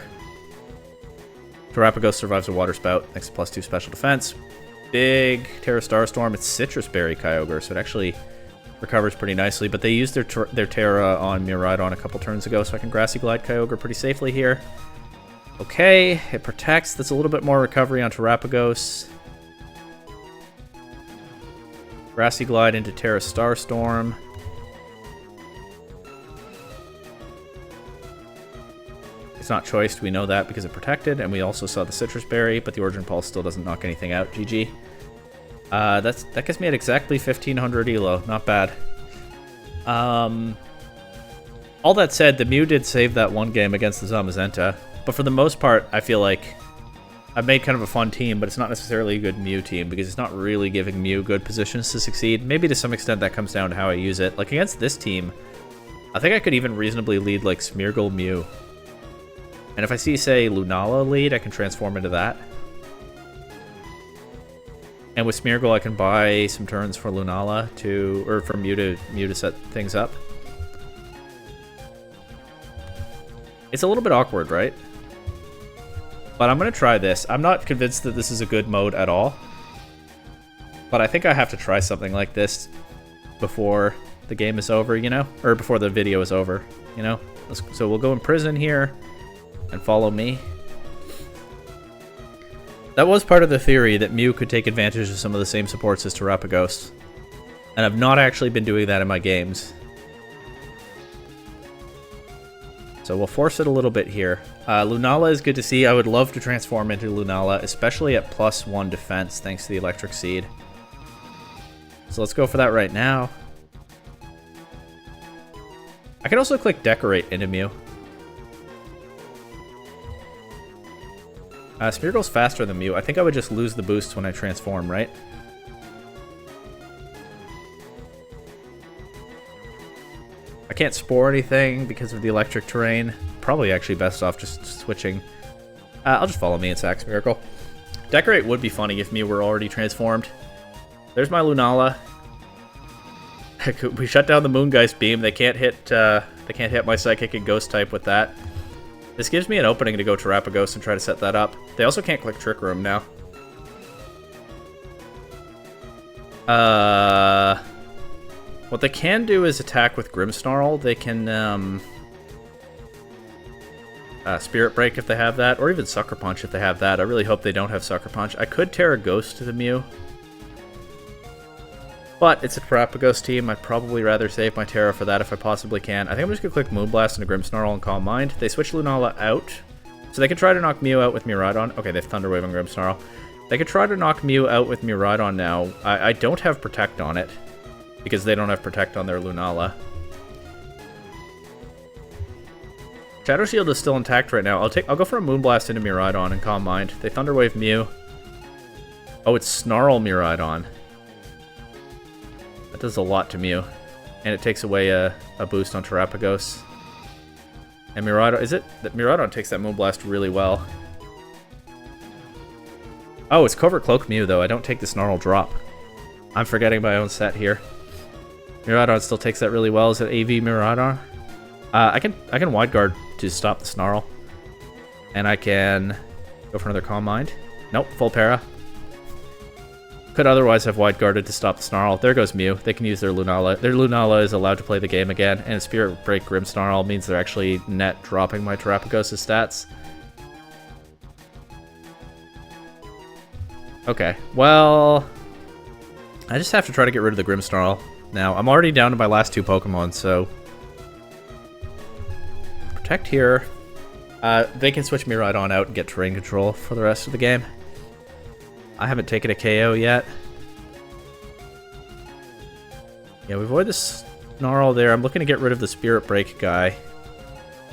Terrapagos survives a Water Spout, thanks to +2 special defense. Big Terra Starstorm. It's Citrus Berry Kyogre, so it actually recovers pretty nicely. But they used their Terra on Miraidon a couple turns ago, so I can Grassy Glide Kyogre pretty safely here. Okay, it protects. That's a little bit more recovery on Terrapagos. Grassy Glide into Terra Starstorm. It's not choiced, we know that because it protected, and we also saw the Citrus Berry, but the Origin Pulse still doesn't knock anything out. GG. That gets me at exactly 1500 elo. Not bad. All that said, the Mew did save that one game against the Zamazenta, but for the most part, I feel like I've made kind of a fun team, but it's not necessarily a good Mew team because it's not really giving Mew good positions to succeed. Maybe to some extent that comes down to how I use it. Like against this team, I think I could even reasonably lead like Smeargle Mew. And if I see, say, Lunala lead, I can transform into that. And with Smeargle, I can buy some turns for Lunala or for Mew to set things up. It's a little bit awkward, right? But I'm going to try this. I'm not convinced that this is a good mode at all. But I think I have to try something like this before the game is over, you know? Or before the video is over, you know? So we'll go in prison here and follow me. That was part of the theory that Mew could take advantage of some of the same supports as Terapagos. And I've not actually been doing that in my games. So we'll force it a little bit here. Lunala is good to see. I would love to transform into Lunala, especially at +1 defense thanks to the Electric Seed. So let's go for that right now. I can also click Decorate into Mew. Smeargle's faster than Mew. I think I would just lose the boost when I transform, right? I can't Spore anything because of the electric terrain. Probably actually best off just switching. I'll just follow me and sack Smeargle. Decorate would be funny if Mew were already transformed. There's my Lunala. We shut down the Moongeist beam. They can't hit my Psychic and Ghost type with that. This gives me an opening to go Terapagos and try to set that up. They also can't click Trick Room now. What they can do is attack with Grimmsnarl. They can Spirit Break if they have that, or even Sucker Punch if they have that. I really hope they don't have Sucker Punch. I could Terra Ghost to the Mew. But it's a Terapagos team. I'd probably rather save my Terra for that if I possibly can. I think I'm just going to click Moonblast into Grimmsnarl and Calm Mind. They switch Lunala out. So they could try to knock Mew out with Miraidon. Okay, they have Thunder Wave on Grimmsnarl. They could try to knock Mew out with Miraidon now. I don't have Protect on it, because they don't have Protect on their Lunala. Shadow Shield is still intact right now. I'll go for a Moonblast into Miraidon and Calm Mind. They Thunder Wave Mew. Oh, it's Snarl Miraidon. That does a lot to Mew. And it takes away a boost on Terapagos. And Miraidon, is it? Miraidon takes that Moonblast really well. Oh, it's Covert Cloak Mew, though. I don't take the Snarl drop. I'm forgetting my own set here. Miraidon still takes that really well. Is it AV Miraidon? I can Wide Guard to stop the Snarl. And I can go for another Calm Mind. Nope, full para. Could otherwise have Wide Guarded to stop the Snarl. There goes Mew. They can use their Lunala. Their Lunala is allowed to play the game again, and Spirit Break Grimmsnarl means they're actually net dropping my Terapagos' stats. Okay, well, I just have to try to get rid of the Grimmsnarl. Now, I'm already down to my last 2 Pokemon, so Protect here. They can switch Miraidon out and get terrain control for the rest of the game. I haven't taken a KO yet. Yeah, we avoid the Snarl there. I'm looking to get rid of the Spirit Break guy.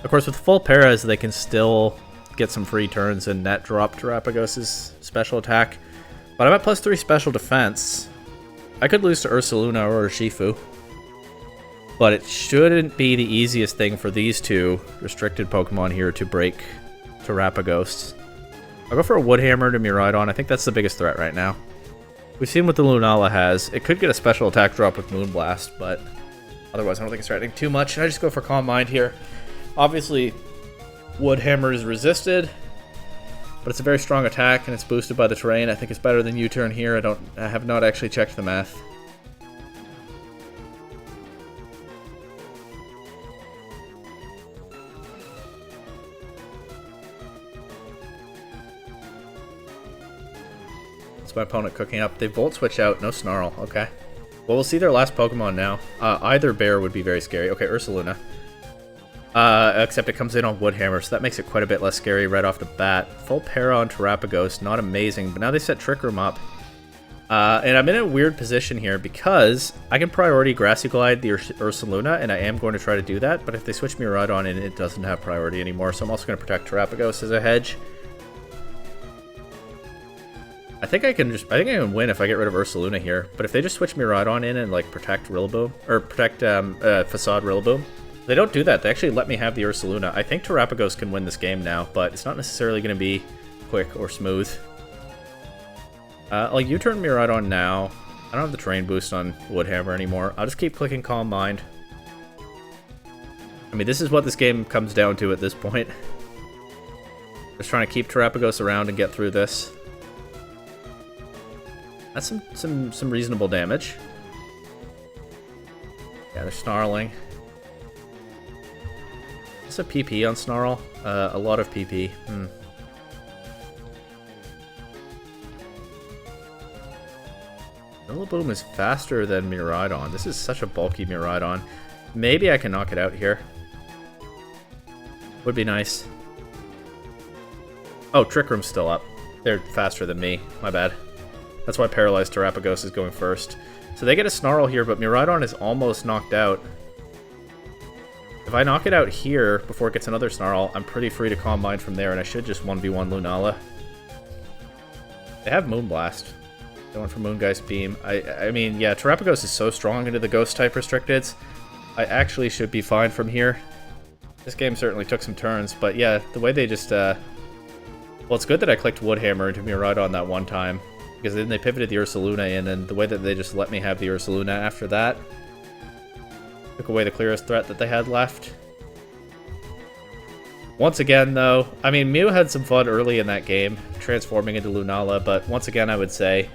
Of course, with full paras, they can still get some free turns and net drop Terapagos' special attack. But I'm at +3 special defense. I could lose to Ursaluna or Urshifu. But it shouldn't be the easiest thing for these 2 restricted Pokemon here to break Terapagos. I'll go for a Woodhammer to Miraidon. I think that's the biggest threat right now. We've seen what the Lunala has. It could get a special attack drop with Moonblast, but otherwise I don't think it's threatening too much. I just go for Calm Mind here. Obviously, Woodhammer is resisted, but it's a very strong attack and it's boosted by the terrain. I think it's better than U-Turn here. I have not actually checked the math. My opponent cooking up. They Volt Switch out, no Snarl. Okay. Well, we'll see their last Pokemon now. Either Bear would be very scary. Okay, Ursaluna. Except it comes in on Woodhammer, so that makes it quite a bit less scary right off the bat. Full para on Terapagos, not amazing, but now they set Trick Room up. And I'm in a weird position here because I can priority Grassy Glide the Ursaluna, and I am going to try to do that, but if they switch Miraidon in, it doesn't have priority anymore, so I'm also going to protect Terapagos as a hedge. I think I can win if I get rid of Ursaluna here, but if they just switch Miraidon in and like protect Rillaboom or protect Facade Rillaboom, they don't do that. They actually let me have the Ursaluna. I think Terapagos can win this game now, but it's not necessarily going to be quick or smooth. I'll U-turn Miraidon now. I don't have the terrain boost on Woodhammer anymore. I'll just keep clicking Calm Mind. I mean, this is what this game comes down to at this point. Just trying to keep Terapagos around and get through this. That's some reasonable damage. Yeah, they're snarling. What's a PP on Snarl? A lot of PP. Rillaboom is faster than Miraidon. This is such a bulky Miraidon. Maybe I can knock it out here. Would be nice. Oh, Trick Room's still up. They're faster than me. My bad. That's why Paralyzed Terapagos is going first. So they get a Snarl here, but Miraidon is almost knocked out. If I knock it out here before it gets another Snarl, I'm pretty free to Calm Mind from there, and I should just 1v1 Lunala. They have Moonblast. Going for Moongeist Beam. I mean, yeah, Terapagos is so strong into the Ghost-type restricteds. I actually should be fine from here. This game certainly took some turns, but yeah, the way they just... Well, it's good that I clicked Woodhammer into Miraidon that one time, because then they pivoted the Ursaluna in, and the way that they just let me have the Ursaluna after that took away the clearest threat that they had left. Once again, though, I mean, Mew had some fun early in that game, transforming into Lunala, but once again, I would say,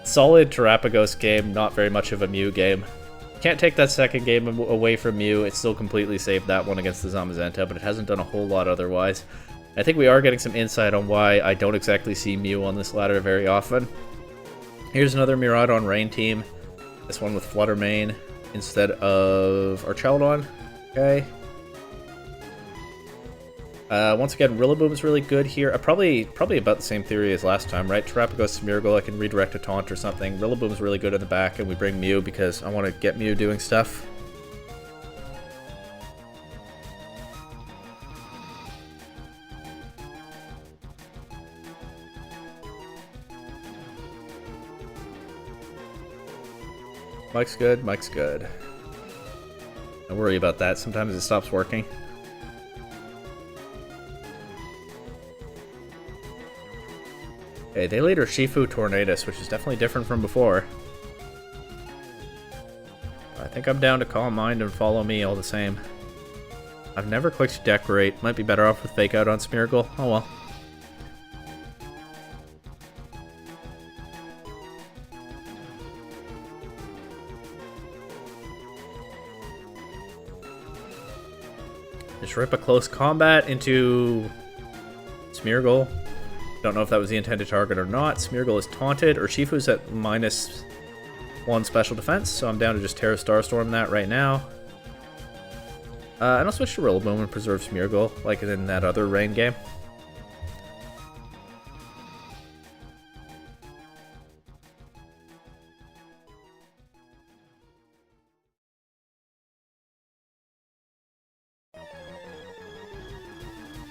solid Terapagos game, not very much of a Mew game. Can't take that second game away from Mew. It still completely saved that one against the Zamazenta, but it hasn't done a whole lot otherwise. I think we are getting some insight on why I don't exactly see Mew on this ladder very often. Here's another Miraidon Rain team. This one with Flutter Mane instead of Archelon. Okay. Once again, Rillaboom is really good here. Probably about the same theory as last time, right? Terapagos, Smeargle, I can redirect a taunt or something. Rillaboom is really good in the back, and we bring Mew because I want to get Mew doing stuff. Mike's good, Mike's good. Don't worry about that. Sometimes it stops working. Okay, they later Shifu Tornadus, which is definitely different from before. I think I'm down to Calm Mind and Follow Me all the same. I've never clicked Decorate. Might be better off with Fake Out on Smeargle. Oh well. Just rip a close combat into Smeargle. Don't know if that was the intended target or not. Smeargle is taunted, or Shifu's at -1 special defense, so I'm down to just Terra Starstorm that right now. And I'll switch to Rillaboom and preserve Smeargle, like in that other rain game.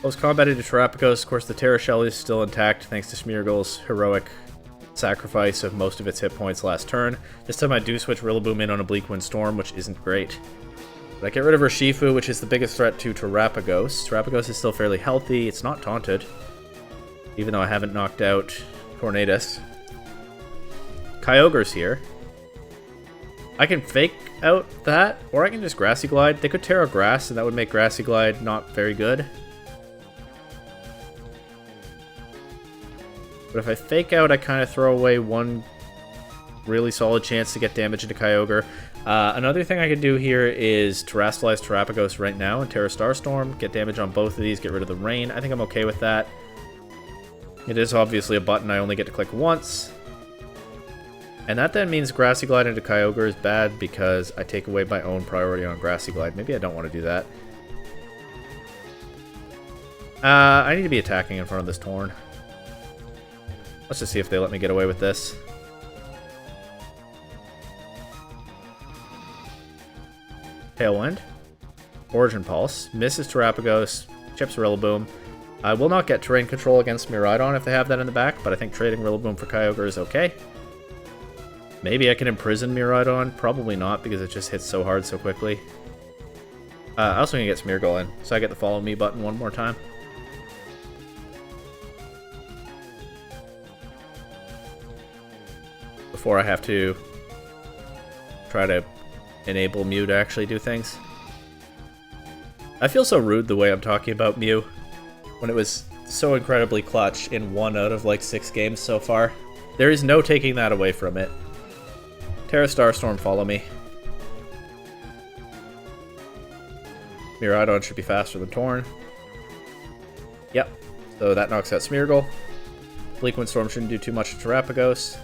Close combat into Terapagos. Of course, the Terra Shell is still intact thanks to Smeargle's heroic sacrifice of most of its hit points last turn. This time I do switch Rillaboom in on a Bleakwind Storm, which isn't great. But I get rid of Urshifu, which is the biggest threat to Terapagos. Terapagos is still fairly healthy. It's not taunted, even though I haven't knocked out Tornadus. Kyogre's here. I can fake out that, or I can just Grassy Glide. They could Terra Grass, and that would make Grassy Glide not very good. But if I fake out, I kind of throw away one really solid chance to get damage into Kyogre. Another thing I could do here is Terrastallize Terapagos right now and Terra Starstorm. Get damage on both of these, get rid of the rain. I think I'm okay with that. It is obviously a button I only get to click once. And that then means Grassy Glide into Kyogre is bad because I take away my own priority on Grassy Glide. Maybe I don't want to do that. I need to be attacking in front of this Torn. Let's just see if they let me get away with this. Tailwind. Origin Pulse. Misses Terapagos. Chips Rillaboom. I will not get terrain control against Miraidon if they have that in the back, but I think trading Rillaboom for Kyogre is okay. Maybe I can imprison Miraidon. Probably not, because it just hits so hard so quickly. I also can get Smeargle in, so I get the Follow Me button one more time. before I have to try to enable Mew to actually do things. I feel so rude the way I'm talking about Mew when it was so incredibly clutch in 1 out of like 6 games so far. There is no taking that away from it. Terra Starstorm, follow me. Miraidon should be faster than Torn. Yep, so that knocks out Smeargle. Bleak Windstorm shouldn't do too much to Terrapagos.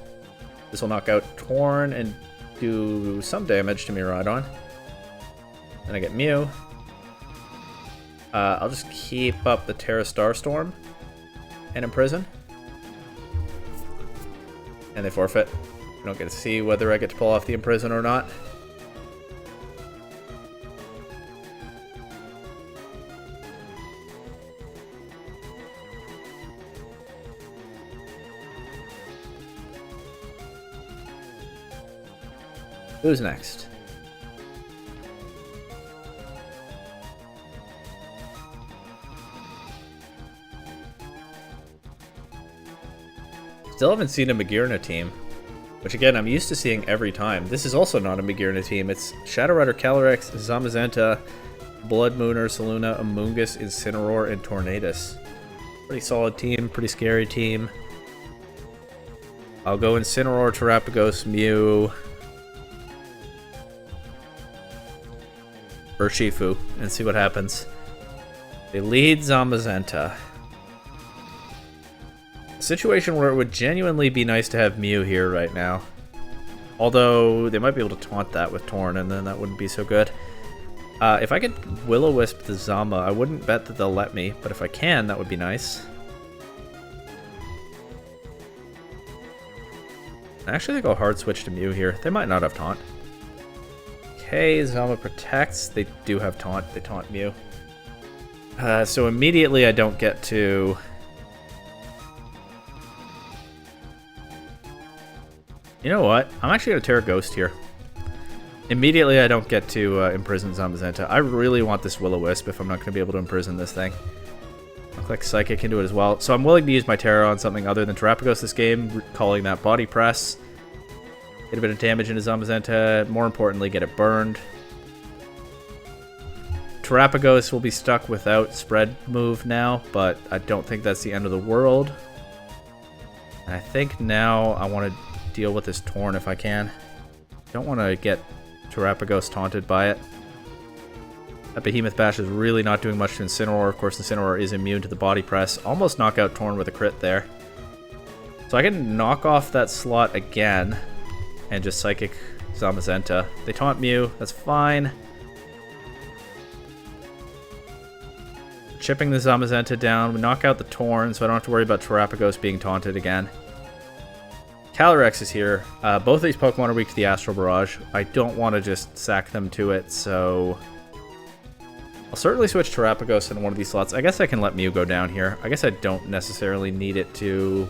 This will knock out Torn and do some damage to Miraidon. Then I get Mew. I'll just keep up the Terra Starstorm and Imprison. And they forfeit. I don't get to see whether I get to pull off the Imprison or not. Who's next? Still haven't seen a Magearna team, which again, I'm used to seeing every time. This is also not a Magearna team. It's Shadow Rider, Calyrex, Zamazenta, Blood Moon, Ursaluna, Amoonguss, Incineroar, and Tornadus. Pretty solid team, pretty scary team. I'll go Incineroar, Terrapagos, Mew, Urshifu, and see what happens. They lead Zamazenta. A situation where it would genuinely be nice to have Mew here right now. Although, they might be able to taunt that with Torn, and then that wouldn't be so good. If I could Will-O-Wisp the Zama, I wouldn't bet that they'll let me, but if I can, that would be nice. I actually think I'll hard switch to Mew here. They might not have taunt. Okay, Zama protects. They do have taunt. They taunt Mew. So immediately I don't get to... You know what? I'm actually going to Terra Ghost here. Immediately I don't get to imprison Zamazenta. I really want this Will-O-Wisp if I'm not going to be able to imprison this thing. Looks like Psychic can do it as well. So I'm willing to use my Terra on something other than Terrapagos this game, calling that Body Press. Get a bit of damage into Zamazenta. More importantly, get it burned. Terrapagos will be stuck without Spread move now, but I don't think that's the end of the world. And I think now I want to deal with this Torn if I can. Don't want to get Terrapagos taunted by it. That Behemoth Bash is really not doing much to Incineroar. Of course, Incineroar is immune to the Body Press. Almost knock out Torn with a crit there. So I can knock off that slot again and just Psychic Zamazenta. They taunt Mew. That's fine. Chipping the Zamazenta down. We knock out the Torn, so I don't have to worry about Terrapagos being taunted again. Calyrex is here. Both of these Pokemon are weak to the Astral Barrage. I don't want to just sack them to it, so... I'll certainly switch Terrapagos in one of these slots. I guess I can let Mew go down here. I guess I don't necessarily need it to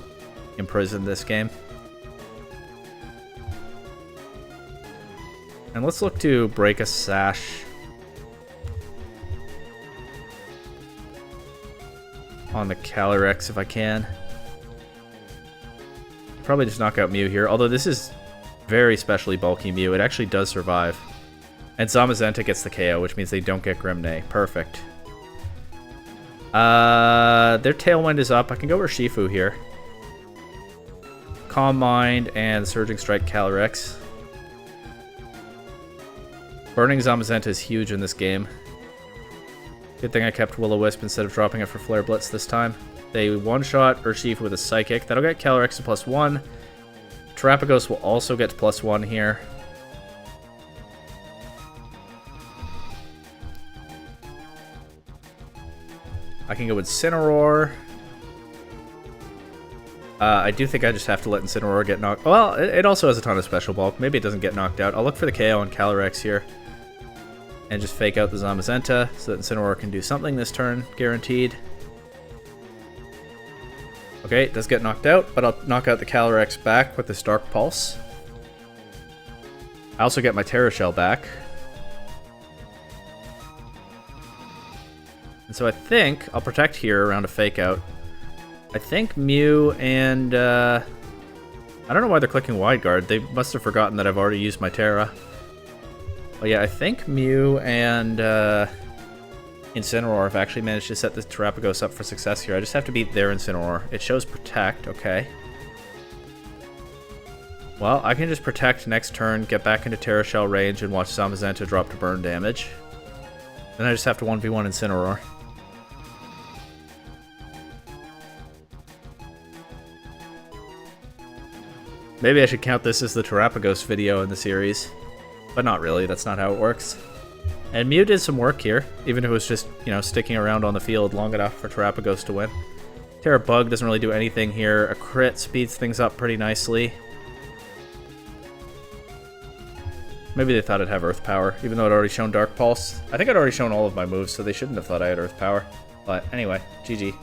imprison this game. And let's look to break a Sash on the Calyrex if I can. Probably just knock out Mew here, although this is very specially bulky Mew. It actually does survive. And Zamazenta gets the KO, which means they don't get Grimnay. Perfect. Their Tailwind is up. I can go Urshifu here. Calm Mind and Surging Strike Calyrex. Burning Zamazenta is huge in this game. Good thing I kept Will-O-Wisp instead of dropping it for Flare Blitz this time. They one-shot Urshifu with a Psychic. That'll get Calyrex to +1. Terrapagos will also get to +1 here. I can go with Incineroar. I do think I just have to let Incineroar get knocked... Well, it also has a ton of special bulk. Maybe it doesn't get knocked out. I'll look for the KO on Calyrex here. And just fake out the Zamazenta so that Incineroar can do something this turn, guaranteed. Okay, it does get knocked out, but I'll knock out the Calyrex back with this Dark Pulse. I also get my Terra Shell back. And so I think I'll protect here around a fake out. I think Mew and I don't know why they're clicking wide guard. They must have forgotten that I've already used my Terra. But yeah, I think Mew and Incineroar have actually managed to set the Terrapagos up for success here. I just have to beat their Incineroar. It shows Protect, okay. Well, I can just Protect next turn, get back into Terra Shell range, and watch Zamazenta drop to burn damage. Then I just have to 1v1 Incineroar. Maybe I should count this as the Terrapagos video in the series. But not really, that's not how it works. And Mew did some work here, even if it was just, you know, sticking around on the field long enough for Terrapagos to win. Terra Bug doesn't really do anything here. A crit speeds things up pretty nicely. Maybe they thought I'd have Earth Power, even though I'd already shown Dark Pulse. I think I'd already shown all of my moves, so they shouldn't have thought I had Earth Power. But anyway, GG.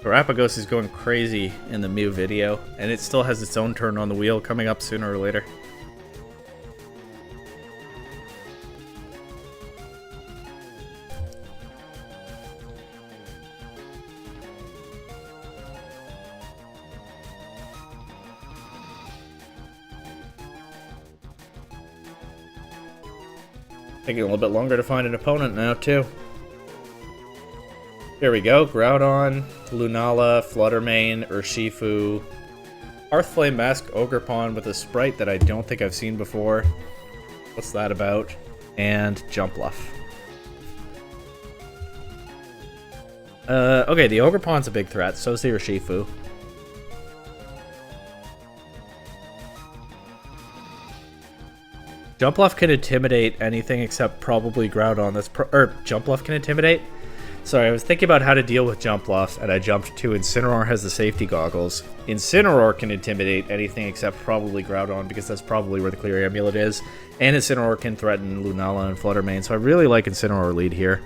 Terrapagos is going crazy in the Mew video, and it still has its own turn on the wheel coming up sooner or later. Taking a little bit longer to find an opponent now, too. Here we go. Groudon, Lunala, Fluttermane, Urshifu, Hearthflame Mask, Ogerpon with a sprite that I don't think I've seen before. What's that about? And Jumpluff. Okay, the Ogerpon's a big threat, so is the Urshifu. Jumpluff can intimidate anything except probably Groudon. Jumpluff can intimidate? Sorry, I was thinking about how to deal with Jumpluff, and I jumped to Incineroar has the safety goggles. Incineroar can intimidate anything except probably Groudon, because that's probably where the Clear Amulet is. And Incineroar can threaten Lunala and Fluttermane, so I really like Incineroar lead here.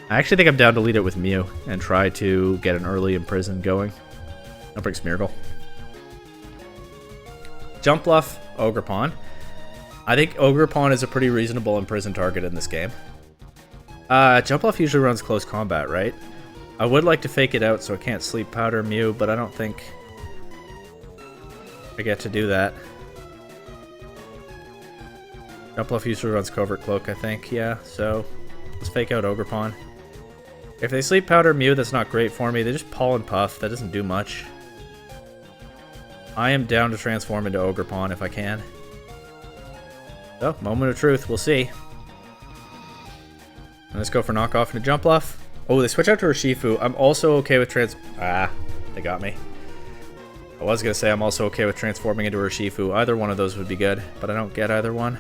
I actually think I'm down to lead it with Mew, and try to get an early Imprison going. I'll bring Smeargle. Jumpluff, Ogerpon. I think Ogerpon is a pretty reasonable Imprison target in this game. Jumpluff usually runs close combat, right? I would like to fake it out so I can't Sleep Powder Mew, but I don't think I get to do that. Jumpluff usually runs Covert Cloak, I think, yeah, so let's fake out Ogerpon. If they Sleep Powder Mew, that's not great for me. They just Pollen Puff, that doesn't do much. I am down to transform into Ogerpon if I can. So, moment of truth, we'll see. And let's go for knockoff into Jumpluff. Oh, they switch out to Urshifu. I'm also okay with they got me. I was going to say I'm also okay with transforming into Urshifu. Either one of those would be good, but I don't get either one.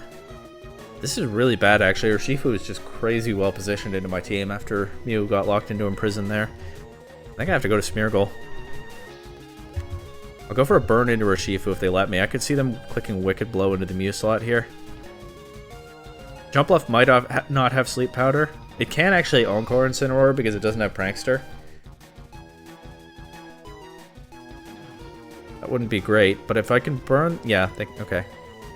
This is really bad, actually. Urshifu is just crazy well positioned into my team after Mew got locked into Imprison there. I think I have to go to Smeargle. I'll go for a burn into Urshifu if they let me. I could see them clicking Wicked Blow into the Mew slot here. Jumpluff might not have Sleep Powder. It can actually Encore Incineroar because it doesn't have Prankster. That wouldn't be great, but if I can burn... Yeah, okay.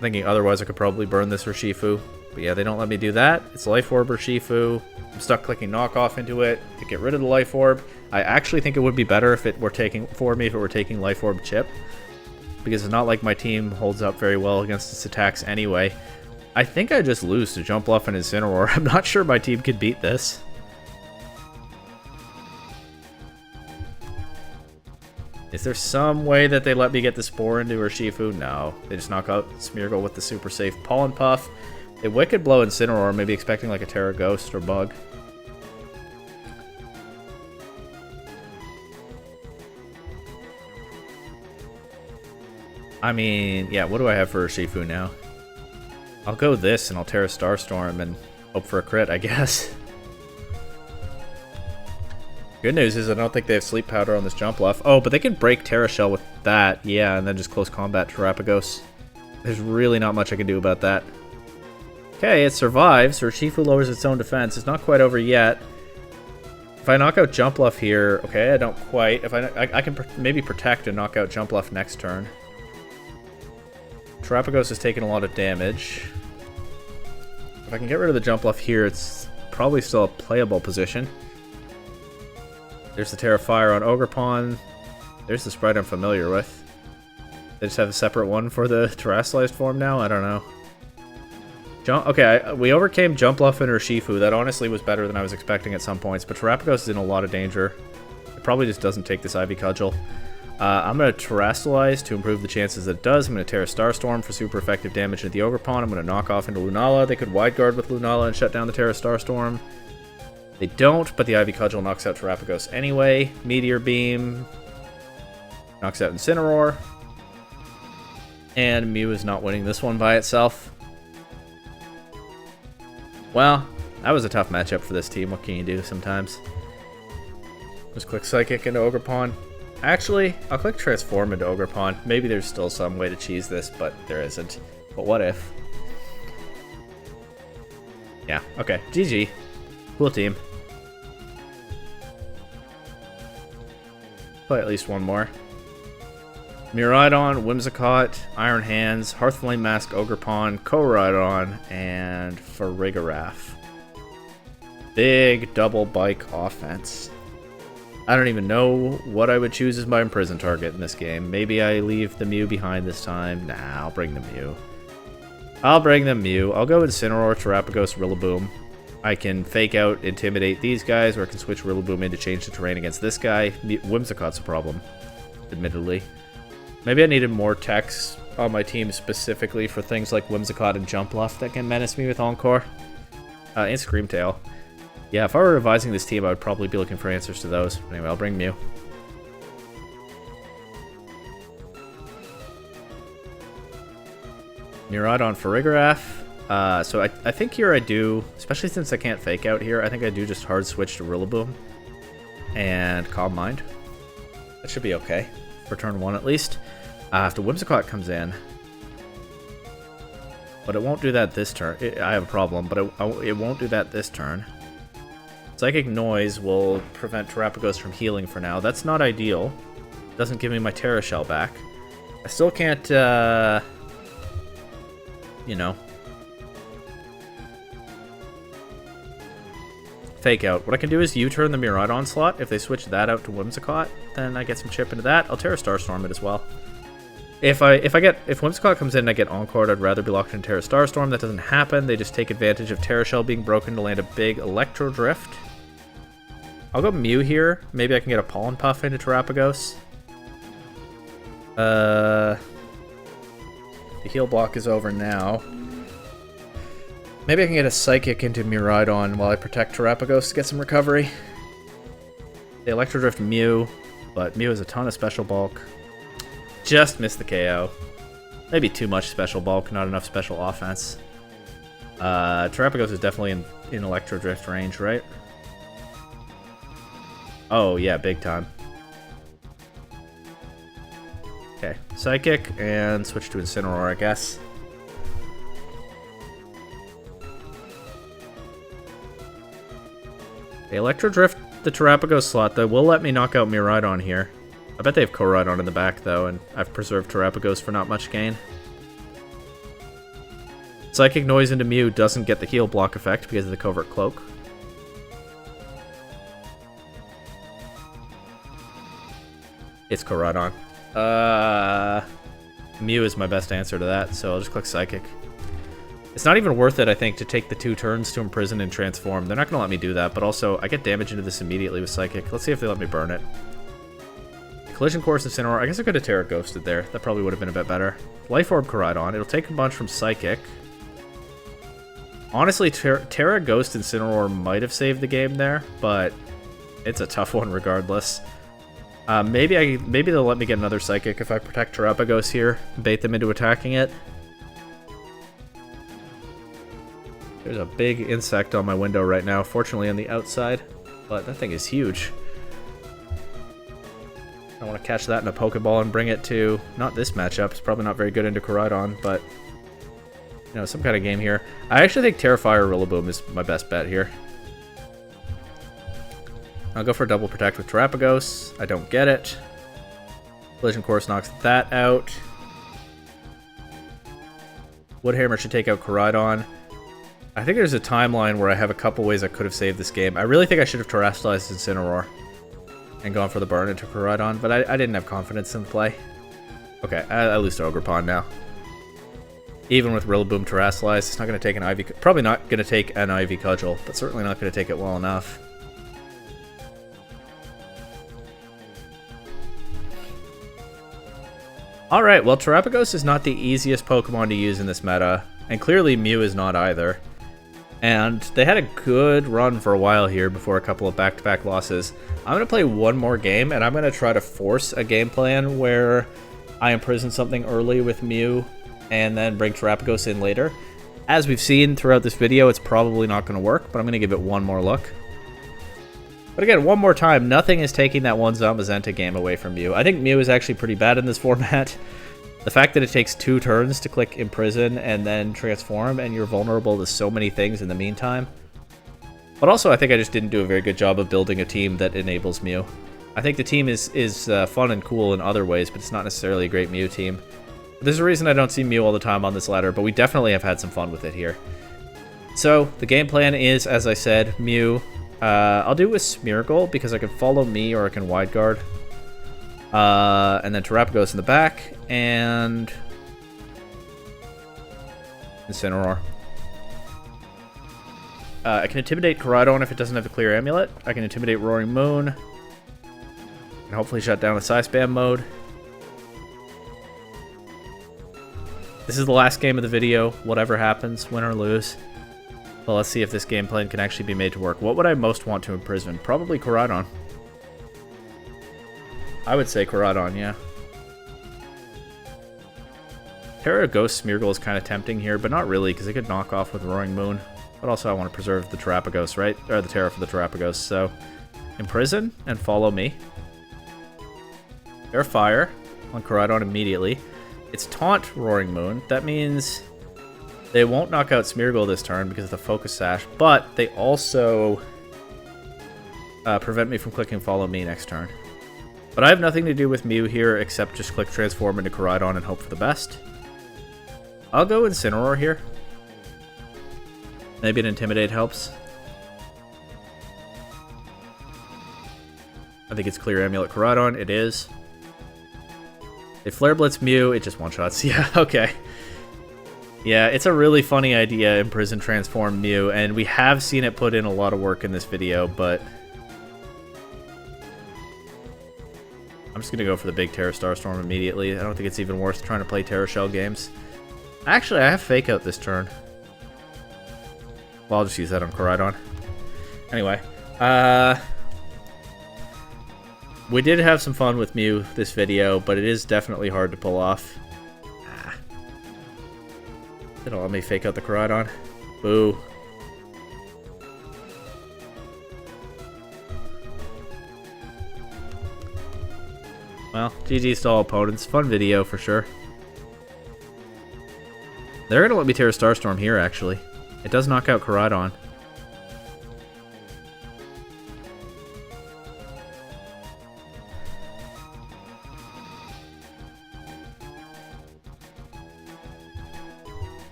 Thinking otherwise I could probably burn this Urshifu. But yeah, they don't let me do that. It's Life Orb Urshifu. I'm stuck clicking Knockoff into it to get rid of the Life Orb. I actually think it would be better if it were taking Life Orb Chip. Because it's not like my team holds up very well against its attacks anyway. I think I just lose to Jumpluff and Incineroar. I'm not sure my team could beat this. Is there some way that they let me get the Spore into Urshifu? No. They just knock out Smeargle with the super safe Pollen Puff. They Wicked Blow Incineroar, maybe expecting like a Terra Ghost or Bug. I mean, yeah, what do I have for Urshifu now? I'll go this and I'll Terra Starstorm and hope for a crit, I guess. Good news is I don't think they have Sleep Powder on this Jumpluff. Oh, but they can break Terra Shell with that, yeah, and then just close combat Terrapagos. There's really not much I can do about that. Okay, it survives. Urshifu lowers its own defense. It's not quite over yet. If I knock out Jumpluff here, okay, I don't quite. If I can maybe protect and knock out Jumpluff next turn. Terrapagos is taking a lot of damage. If I can get rid of the jump bluff here, it's probably still a playable position. There's the Terra Fire on Ogerpon. There's the sprite I'm familiar with. They just have a separate one for the terrestrialized form now? I don't know. Okay, we overcame Jump Bluff and Urshifu. That honestly was better than I was expecting at some points, but Terrapagos is in a lot of danger. It probably just doesn't take this Ivy Cudgel. I'm going to Terrestrialize to improve the chances that it does. I'm going to Terra Starstorm for super effective damage into the Ogerpon. I'm going to knock off into Lunala. They could Wide Guard with Lunala and shut down the Terra Starstorm. They don't, but the Ivy Cudgel knocks out Terrapagos anyway. Meteor Beam knocks out Incineroar. And Mew is not winning this one by itself. Well, that was a tough matchup for this team. What can you do sometimes? Just click Psychic into Ogerpon. Actually, I'll click Transform into Ogerpon. Maybe there's still some way to cheese this, but there isn't. But what if? Yeah, okay. GG. Cool team. Play at least one more. Miraidon, Whimsicott, Iron Hands, Hearthflame Mask, Ogerpon, Koraidon, and Farigiraf. Big double bike offense. I don't even know what I would choose as my Imprison target in this game. Maybe I leave the Mew behind this time. Nah, I'll bring the Mew. I'll bring the Mew. I'll go Incineroar, Terrapagos, Rillaboom. I can fake out, intimidate these guys, or I can switch Rillaboom in to change the terrain against this guy. Whimsicott's a problem, admittedly. Maybe I needed more techs on my team specifically for things like Whimsicott and Jump Bluff that can menace me with Encore. And Screamtail. Yeah, if I were revising this team, I would probably be looking for answers to those. Anyway, I'll bring Mew. Miraidon Farigiraf. So I think here I do, especially since I can't fake out here, I think I do just hard switch to Rillaboom and Calm Mind. That should be okay for turn 1 at least. After Whimsicott comes in, but it won't do that this turn. I have a problem, but it won't do that this turn. Psychic Noise will prevent Terrapagos from healing for now. That's not ideal. Doesn't give me my Terra Shell back. I still can't, you know, fake out. What I can do is U-turn the Miraidon slot. If they switch that out to Whimsicott, then I get some chip into that. I'll Terra Starstorm it as well. If Whimsicott comes in and I get Encored, I'd rather be locked in Terra Starstorm. That doesn't happen. They just take advantage of Terra Shell being broken to land a big Electro Drift. I'll go Mew here. Maybe I can get a Pollen Puff into Terrapagos. The heal block is over now. Maybe I can get a Psychic into Miraidon while I protect Terrapagos to get some recovery. They Electro Drift Mew, but Mew has a ton of special bulk. Just missed the KO. Maybe too much special bulk, not enough special offense. Terrapagos is definitely in Electro Drift range, right? Oh, yeah, big time. Okay, Psychic, and switch to Incineroar, I guess. They Electro Drift the Terrapagos slot, though, will let me knock out Miraidon here. I bet they have Koraidon in the back, though, and I've preserved Terrapagos for not much gain. Psychic Noise into Mew doesn't get the heal block effect because of the Covert Cloak. It's Koraidon. Mew is my best answer to that, so I'll just click Psychic. It's not even worth it, I think, to take the 2 turns to Imprison and Transform. They're not going to let me do that, but also I get damage into this immediately with Psychic. Let's see if they let me burn it. Collision Course Incineroar. I guess I could have Terra Ghosted there. That probably would have been a bit better. Life Orb Koraidon. It'll take a bunch from Psychic. Honestly, Terra Ghost Incineroar might have saved the game there, but it's a tough one regardless. Maybe they'll let me get another Psychic if I protect Terrapagos here, bait them into attacking it. There's a big insect on my window right now, fortunately on the outside, but that thing is huge. I want to catch that in a Pokeball and bring it to, not this matchup, it's probably not very good into Koraidon, but, you know, some kind of game here. I actually think Terrifier Rillaboom is my best bet here. I'll go for a double protect with Terrapagos. I don't get it. Collision Course knocks that out. Woodhammer should take out Koraidon. I think there's a timeline where I have a couple ways I could have saved this game. I really think I should have terrestrialized Incineroar and gone for the burn into Koraidon, but I didn't have confidence in the play. Okay, I lose to Ogre Pond now. Even with Rillaboom terrestrialized, it's not going to take an Ivy... Probably not going to take an Ivy Cudgel, but certainly not going to take it well enough. Alright, well, Terapagos is not the easiest Pokemon to use in this meta, and clearly Mew is not either. And they had a good run for a while here before a couple of back-to-back losses. I'm going to play one more game, and I'm going to try to force a game plan where I imprison something early with Mew and then bring Terapagos in later. As we've seen throughout this video, it's probably not going to work, but I'm going to give it one more look. But again, one more time, nothing is taking that one Zamazenta game away from Mew. I think Mew is actually pretty bad in this format. The fact that it takes 2 turns to click Imprison and then Transform, and you're vulnerable to so many things in the meantime. But also, I think I just didn't do a very good job of building a team that enables Mew. I think the team is fun and cool in other ways, but it's not necessarily a great Mew team. There's a reason I don't see Mew all the time on this ladder, but we definitely have had some fun with it here. So, the game plan is, as I said, Mew. I'll do with Smeargle, because I can follow me or I can Wide Guard. And then Terapagos in the back, and Incineroar. I can Intimidate Koraidon if it doesn't have a clear amulet. I can Intimidate Roaring Moon. And hopefully shut down the Psy Spam mode. This is the last game of the video, whatever happens, win or lose. Well, let's see if this game plan can actually be made to work. What would I most want to imprison? Probably Koraidon. I would say Koraidon, yeah. Terra Ghost Smeargle is kind of tempting here, but not really, because it could knock off with Roaring Moon. But also I want to preserve the Terapagos, right? Or the Terra for the Terapagos, so... Imprison and follow me. Air Fire on Koraidon immediately. It's Taunt Roaring Moon. That means they won't knock out Smeargle this turn because of the Focus Sash, but they also prevent me from clicking Follow Me next turn. But I have nothing to do with Mew here except just click Transform into Koraidon and hope for the best. I'll go Incineroar here. Maybe an Intimidate helps. I think it's clear Amulet Koraidon. It is. They Flare Blitz Mew. It just one-shots. Yeah, okay. Yeah, it's a really funny idea, Imprison Transform Mew, and we have seen it put in a lot of work in this video, but... I'm just going to go for the big Terra Starstorm immediately. I don't think it's even worth trying to play Terra Shell games. Actually, I have Fake Out this turn. Well, I'll just use that on Koraidon. Anyway, we did have some fun with Mew this video, but it is definitely hard to pull off. It'll let me Fake Out the Koraidon. Boo. Well, GG's to all opponents. Fun video for sure. They're going to let me Terra Starstorm here, actually. It does knock out Koraidon.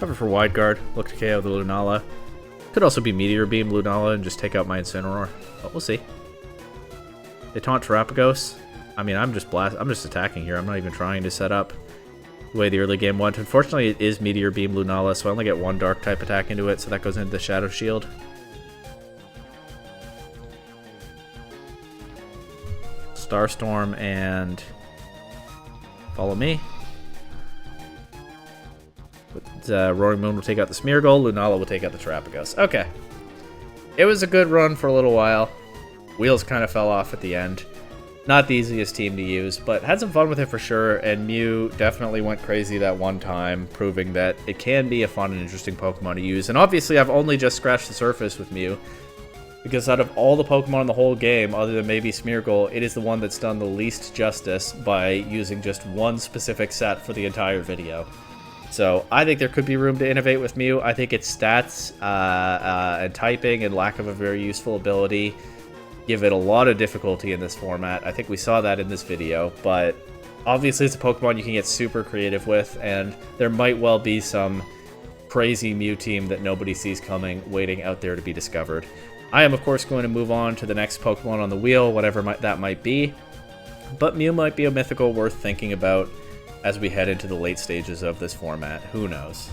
Cover for Wide Guard. Look to KO the Lunala. Could also be Meteor Beam Lunala and just take out my Incineroar. But we'll see. They taunt Terapagos. I mean, I'm just attacking here. I'm not even trying to set up the way the early game went. Unfortunately, it is Meteor Beam Lunala, so I only get one Dark type attack into it, so that goes into the Shadow Shield. Starstorm and follow me. Roaring Moon will take out the Smeargle. Lunala will take out the Terapagos. Okay. It was a good run for a little while. Wheels kind of fell off at the end. Not the easiest team to use, but had some fun with it for sure, and Mew definitely went crazy that one time, proving that it can be a fun and interesting Pokemon to use. And obviously, I've only just scratched the surface with Mew, because out of all the Pokemon in the whole game, other than maybe Smeargle, it is the one that's done the least justice by using just one specific set for the entire video. So I think there could be room to innovate with Mew. I think its stats and typing and lack of a very useful ability give it a lot of difficulty in this format. I think we saw that in this video, but Obviously, it's a Pokemon you can get super creative with, and there might well be some crazy Mew team that nobody sees coming waiting out there to be discovered. I am, of course, going to move on to the next Pokemon on the wheel, whatever that might be. But Mew might be a mythical worth thinking about as we head into the late stages of this format. Who knows?